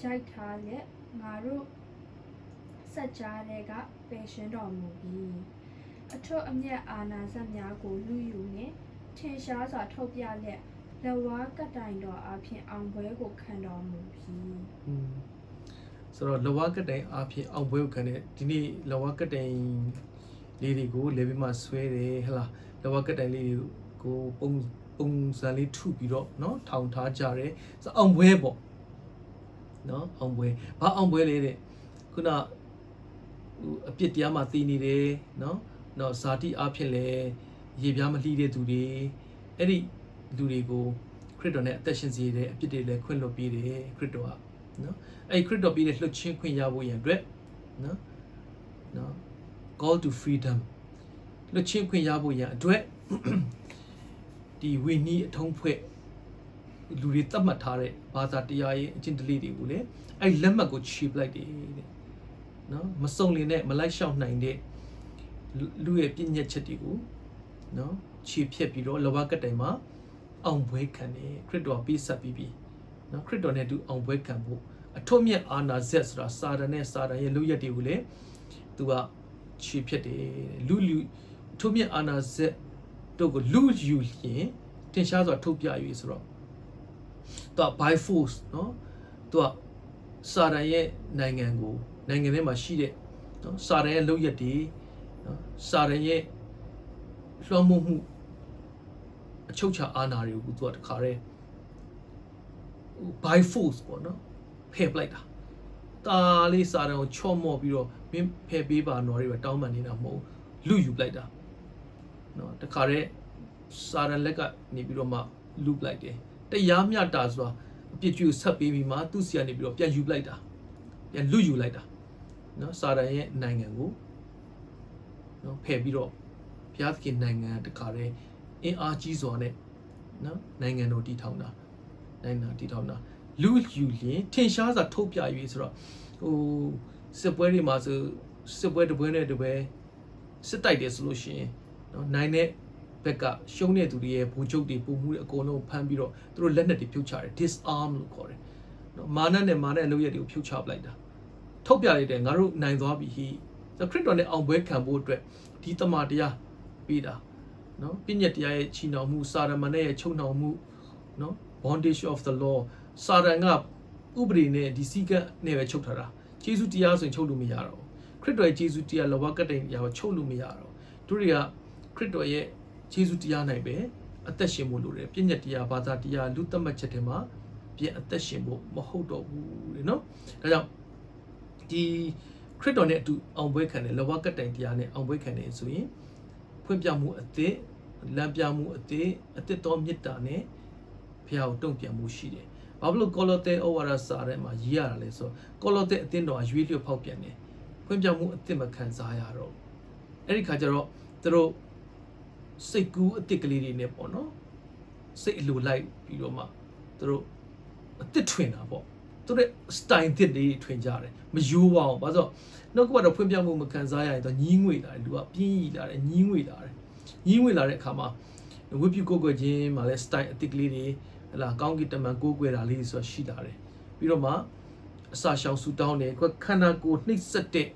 S2: ရိုက်ထားလျက်ငါတို့ဆက်ကြားတဲ့ကပယ်ရှင်းတော်မူ၏အထွတ်အမြတ်အာဏာစက်များကိုလူယူနှင့်ထင်ရှားစွာထုတ်ပြလျက်လက်ဝါးကတိုင်တော်အဖြစ်အောင်ပွဲကိုခံတော်မူ၏
S1: ဆိုတော့လဝကတိုင်အဖြစ်အောင်ပွဲကိုခံတဲ့ဒီနေ့လဝကတိုင်လေးတွေကိုလေပြီးမှဆွဲတယ်ဟလားလဝကတိုင်လေးတွေကိုပုံစံလေးထုပြီးတော့เนาะထောင်ထားကြတယ်ဆိုအောင်ပွဲပေါ့เนาะအောင်ပွဲဘာအောင်ပွဲလဲတဲ့ခုနအပြစ်တရားမှာသိနေတယ်เนาะဇာတိအဖြစ်လဲရေပြားမလှီးတဲ့သူတွေအဲ့ဒီလူတွေကိုခရစ်တော်နဲ့အသက်ရှင်စေတဲ့အပြစ်တွေလည်းခွင့်လွှတ်ပေးတယ်ခရစ်တော်ကနော်အဲ့ခရစ်တော်ပေးတဲ့လွှတ်ချင်းခွင့်ရဖို့ရန်အတွက်နော် call to freedom လွှတ်ချင်းခွင့်ရဖို့ရန်အတွက်ဒီဝိနည်းအထုံးဖွဲ့လူတွေသတ်မှတ်ထားတဲ့ဘာသာတရားရဲ့အကျင့်တလေးတွေကိုလည်းအဲ့လက်မှတ်ကိုခြေပလိုက်တယ်တဲ့နော်မစုံလင်နဲ့မလိုက်လျှောက်နိုင်တဲ့လူရဲ့ပြည့်ညက်ချက်တွေကိုနော်ခြေဖြတ်ပြီးတော့လောဘကတိုင်မှာအောင်ပွဲခံတယ်ခရစ်တော်ပေးဆက်ပြီးပြီနော်ခရစ်တော်နဲ့အတူအောင်ပွဲခံဖို့အထွတ်မြတ်အာနာဇက်ဆိုတာစာတန်နဲ့စာတန်ရဲ့လုပ်ရက်တွေကိုလည်းသူကခြေဖြတ်တယ်လူအထွတ်မြတ်အာနာဇက်တို့ကိုလူယူရင်တင်ရှားစွာထုတ်ပြ၍ဆိုတော့သူက by force နော်သူကစာတန်ရဲ့နိုင်ငံထဲမှာရှိတဲ့နော်စာတန်ရဲ့လုပ်ရက်တွေနော်စာတန်ရဲ့လွှမ်းမိုးမှုအချုပ်ချာအာဏာတွေကိုသူကတခါတည်း by force ပေါ့နော်ဖယ်ပလိုက်တာတာလေးစာတန်ကိုချော့မော့ပြီးတော့မင်းဖယ်ပေးပါနော်တွေပဲတောင်းပန်နေတာမဟုတ်လူယူပလိုက်တာနော်တခါတည်းစာတန်လက်ကနေပြီးတော့မှလူပလိုက်တယ်တရားမျှတာဆိုတာအပြစ်ကြီးကိုဆက်ပေးပြီးမှသူ့ဆီကနေပြီးတော့ပြန်ယူပလိုက်တာပြန်လူယူလိုက်တာနော်စာတန်ရဲ့နိုင်ငံကိုနော်ဖယ်ပြီးတော့ဘုရားသခင်နိုင်ငံတခါတည်းအင်အားကြီးစွာနဲ့နော်နိုင်ငံတော်တည်ထောင်တာလူယူရင်ထင်ရှားစွာထုတ်ပြ၍ဆိုတော့စစ်ပွဲတွေမှာဆိုစစ်ပွဲတစ်ပွဲနဲ့တစ်ပွဲစစ်တိုက်တယ်ဆိုလို့ရှိရင်နော်နိုင်တဲ့ဘက်ကရှုံးတဲ့သူတွေရဲ့ဘူချုပ်တွေပုံမှုတွေအကုန်လုံးဖမ်းပြီးတော့သူတို့လက်နက်တွေဖြုတ်ချတယ် disarm လို့ခေါ်တယ် မာနနဲ့မာနအလုပ်ရက်တွေကိုဖြုတ်ချပလိုက်တာထုတ်ပြလိုက်တယ်ငါတို့နိုင်သွားပြီဟိခရစ်တော်နဲ့အောင်ပွဲခံဖို့အတွက်ဒီတမန်တရားပြီးတာနော်ပြည့်ညက်တရားရဲ့ချီနှောင်မှုစာရမဏေရဲ့ချုပ်နှောင်မှုနော် bondage of the law စာရန်ကဥပဒေနဲ့ဒီစည်းကပ်နဲ့ပဲချုပ်ထားတာယေရှုတရားဆိုရင်ချုပ်လို့မရတော့ခရစ်တော်ရဲ့ယေရှုတရားလောဘကတိုင်တရားကိုချုပ်လို့မရတော့တို့တွေကခရစ်တော်ရဲ့ယေရှုတရားနိုင်ပဲအသက်ရှင်ဖို့လိုတယ်ပြည့်ညက်တရားဘာသာတရားလူသတ်မှတ်ချက်တွေမှာပြန်အသက်ရှင်ဖို့မဟုတ်တော့ဘူးလေနော်ဒါကြောင့်ဒီခရစ်တော်နဲ့အတူအောင်ပွဲခံတယ်လောဘကတိုင်တရားနဲ့အောင်ပွဲခံတယ်ဆိုရင်ဖွင့်ပြမှုအသစ်လမ်းပြမှုအသစ်တော်မေတ္တာနဲ့ဘုရားကိုတုံ့ပြန်မှုရှိတယ်။ဘာလို့ကောလောသဲဩဝါဒစာထဲမှာရေးရတာလဲဆိုကောလောသဲအသင်းတော်ရွေးလျော့ဖောက်ပြန်တယ်။ဖွင့်ပြမှုအသစ်မခံစားရတော့။အဲ့ဒီခါကျတော့သူတို့စိတ်ကူးအသစ်ကလေးတွေနဲ့ပေါ့နော်။စိတ်အလိုလိုက်ပြီးတော့မှသူတို့အသစ်ထွင်တာပေါ့။သူတို့ style သစ်တွေထွင်ကြတယ်။မယိုးပါအောင်။ဘာလို့နှုတ်ကပတ်တော်ဖွင့်ပြမှုမခံစားရရင်တော့ညင်းငွေလာတယ်လူကပြင်းရီလာတယ်ညင်းငွေလာတယ်ညင်းငွေလာတဲ့အခါမှာဝိပုကိုကိုခြင်းမှာလဲ style အသစ်ကလေးတွေဟလာကောင်းကင်တမန်ကိုကိုွယ်တာလေးဆိုတာရှိလာတယ်ပြီးတော့မှအစာရှောင်ဆူတောင်းတယ်ခန္ဓာကိုယ်နှိပ်စက်တဲ့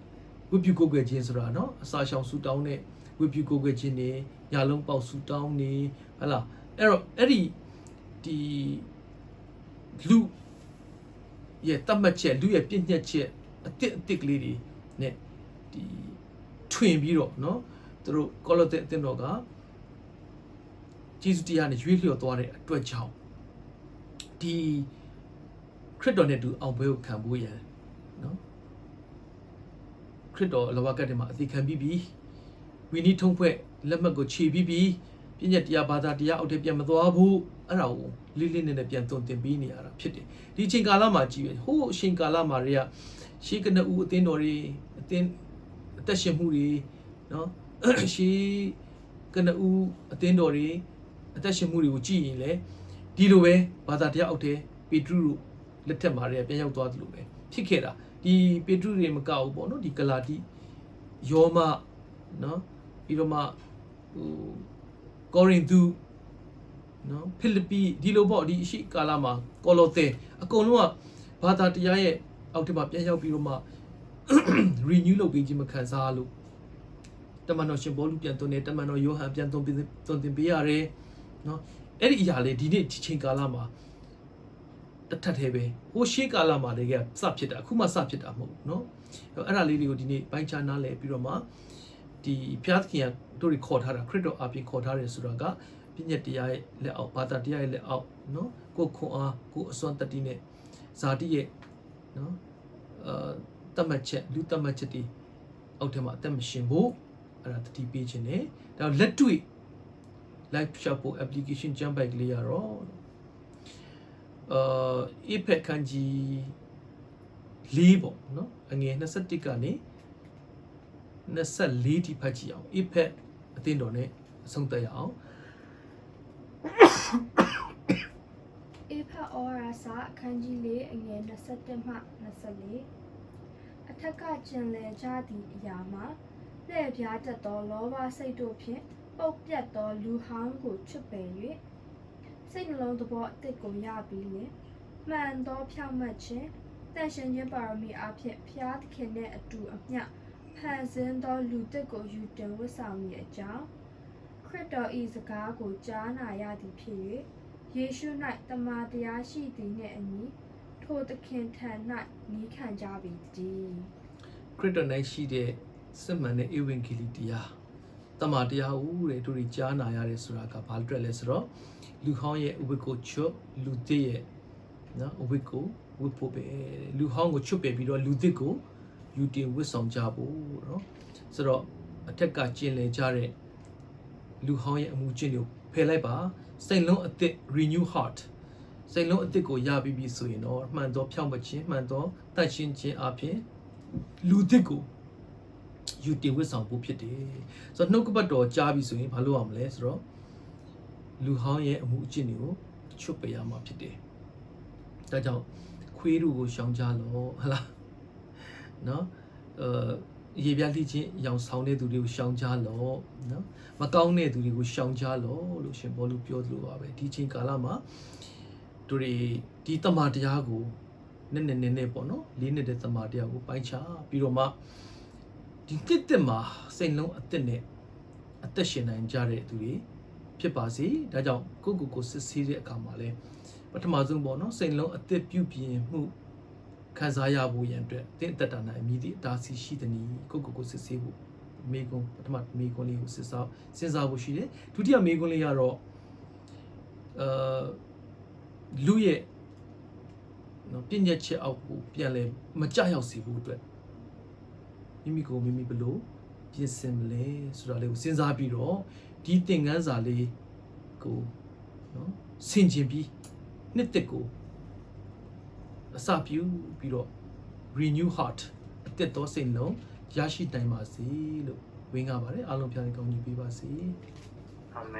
S1: ဝိပုကိုကိုခြင်းဆိုတာနော်အစာရှောင်ဆူတောင်းတဲ့ဝိပုကိုကိုခြင်းတွေညာလုံးပေါက်ဆူတောင်းနေဟလာအဲ့ဒီလူရဲ့တတ်မှတ်ချက်လူရဲ့ပြည့်ညက်ချက်အစ်ကလေးတွေနဲ့ဒီထွင်ပြီးတော့เนาะသူတို့ကောလောသဲအသင်းတော်ကဂျေဇုတရားနဲ့ရွေးလျော့သွားတဲ့အတွက်ကြောင့်ဒီခရစ်တော်နဲ့တူအောင်ပွဲကိုခံဖို့ရန်เนาะခရစ်တော်လောကကတည်းမှာအသေးခံပြီးပြီဝိနည်းထုံးဖွဲ့လက်မှတ်ကိုခြေပြီးပြီပြည့်ညက်တရားဘာသာတရားအောက်ထပ်ပြန်မသွားဘူးအဲ့ဒါကိုလေးလေးနက်နက်ပြန်သွန်သင်ပေးနေရတာဖြစ်တယ်ဒီအချိန်ကာလမှာကြည့်ရဟိုးအချိန်ကာလမှာတွေကရှေးကနဦးအသင်းတော်တွေအသက်ရှင်မှုတွေနော်ရှေးကနဦးအသင်းတော်တွေအသက်ရှင်မှုတွေကိုကြည့်ရင်လေဒီလိုပဲဘာသာတရားအောက်ထဲပေတရုတို့လက်ထက်မှာတွေပြန်ရောက်သွားသလိုပဲဖြစ်ခဲ့တာဒီပေတရုတွေမကဘူးပေါ့နော်ဒီဂလာတိယောမနော်ပြီးတော့မှကောရိန္သုနော်ဖိလိပ္ပိဒီလိုပေါ့ဒီအရှိကာလမှာကောလောသဲအကုန်လုံးကဘာသာတရားရဲ့အောက်ထပ်မှာပြန်ရောက်ပြီးတော့မှ renew လုပ်ပြီးခြင်းမခံစားလို့တမန်တော်ရှင်ဘောလူပြန်သွင်းတယ်တမန်တော်ယောဟန်ပြန်သွင်းတင်ပေးရတယ်နော်အဲ့ဒီအရာလေးဒီနေ့ဒီချိန်ကာလမှာတထက်သေးပဲဟိုရှေးကာလမှာတည်းကစဖြစ်တာအခုမှစဖြစ်တာမဟုတ်ဘူးနော်အဲ့ဒါလေးတွေကိုဒီနေ့ပိုင်းခြားနားလည်ပြီးတော့မှဒီဖျားသခင်ကတို့တွေခေါ်ထားတာခရစ်တော်အပြင်ခေါ်ထားတယ်ဆိုတာကပြည့်ညက်တရားရဲ့လက်အောက်ဘာသာတရားရဲ့လက်အောက်နော်ကိုခွန်အားကိုအစွမ်းတတိနဲ့ဇာတိရဲ့နော်တတ်မှတ်ချက်လူတတ်မှတ်ချက်ဒီအောက်ထဲမှာအသက်မရှင်ဘူးအဲ့ဒါတတိပေးခြင်းနဲ့ဒါလက်တွေ့ live shop application ကျမ်းပိုက်ကလေးရတော့iPad ခန်းကြီး၄ပေါ့နော်အငယ်21ကနေ24ထိဖတ်ကြည့်အောင် iPad အသင်းတော်နဲ့အဆုံးသတ်ရအောင်
S2: iPad ဩဝါဒစာအခန်းကြီး၄အငယ်21မှ24အထက်ကကျင်လည်ကြသည့်အရာမှာလှည့်ပြားတတ်သောလောဘစိတ်တို့ဖြင့်ပုတ်ပြတ်သောလူဟောင်းကိုချွတ်ပယ်၍စိတ်နှလုံးသဘောအသစ်ကိုရပြီးလျှင်မှန်သောဖြောင့်မတ်ခြင်းတန်ရှင်ခြင်းပါရမီအဖြစ်ဖျားသခင်နှင့်အတူအမျှဖန်ဆင်းသောလူသစ်ကိုယူတင်ဝတ်ဆောင်မည်အကြောင်းခရစ်တော်၏စကားကိုကြားနာရသည်ဖြစ်၍ယေရှု၌တမန်တရားရှိသည်နှင့်အညီထိုသခင်ထံ၌နီးခံကြပြီတည်း
S1: ခရစ်တော်၌ရှိတဲ့စစ်မှန်တဲ့ဧဝံဂေလိတရားတမန်တရားဦးတဲ့တို့တွေကြားနာရတယ်ဆိုတာကဘာအတွက်လဲဆိုတော့လူဟောင်းရဲ့ဥပ္ပကိုချွတ်လူသစ်ရဲ့နော်ဥပ္ပကိုဝတ်ဖို့ပဲလူဟောင်းကိုချွတ်ပယ်ပြီးတော့လူသစ်ကိုယူတင်ဝတ်ဆောင်ကြဖို့နော်ဆိုတော့အထက်ကကျင်လည်ကြတဲ့လူဟောင်းရဲ့အမှုကျင့်ကိုဖယ်လိုက်ပါစိတ်လုံးအသစ် renew heart စိတ်လုံးအသစ်ကိုရပြီးပြီဆိုရင်တော့မှန်သောဖြောင့်မခြင်းမှန်သောတတ်ရှင်းခြင်းအပြင်လူသစ်ကိုယူတင်ဝတ်ဆောင်ဖို့ဖြစ်တယ်ဆိုတော့နှုတ်ကပတ်တော်ကြားပြီဆိုရင်ဘာလုပ်ရမလဲဆိုတော့လူဟောင်းရဲ့အမှုအကျင့်တွေကိုချွတ်ပယ်ရမှာဖြစ်တယ်ဒါကြောင့်ခွေးတို့ကိုရှောင်ကြလို့ဟလားနော်ရေပြားလိချင်းရောင်ဆောင်တဲ့သူတွေကိုရှောင်ကြလို့နော်မကောင်းတဲ့သူတွေကိုရှောင်ကြလို့ရှင်ဘောလူပြောသလိုပါပဲဒီချိန်ကာလမှာတို့တွေဒီတမန်တရားကို နဲ့ပေါ့နော်လေးနှစ်တဲ့သမားတရားကိုပိုင်းခြားပြီးတော့မှဒီတစ်မှာစိတ်လုံးအသက်နဲ့အသက်ရှင်နိုင်ကြတဲ့သူတွေဖြစ်ပါစေဒါကြောင့်ကိုစစ်ဆေးတဲ့အခါမှာလဲပထမဆုံးပေါ့နော်စိတ်လုံးအသက်ပြုပြင်မှုခံစားရဖို့ရန်အတွက်တင်းတက်တာနိုင်အမည်ဒီအတားစီရှိတဲ့နီကိုစစ်ဆေးဖို့မေကွန်ပထမမေကွန်လေးကိုစဉ်းစားဖို့ရှိတယ်ဒုတိယမေကွန်လေးကတော့လူရဲ့နော်ပြည့်ညက်ချက်အောက်ကိုပြန်လဲမကြရောက်စေဖို့အတွက်မိမိကိုမိမိဘလို့ပြင်ဆင်မလဲဆိုတာလေးကိုစဉ်းစားပြီးတော့ဒီသင်ခန်းစာလေးကိုနော်ဆင်ခြင်ပြီးနှစ်သက်ကိုအစပြုပြီးတော့ renew heart အသက်တော်စိတ်လုံးရရှိနိုင်ပါစေလို့ဝင်းကားပါတယ်အားလုံးပြန်ကောင်းကြီးပေးပါစေ
S3: အာမင်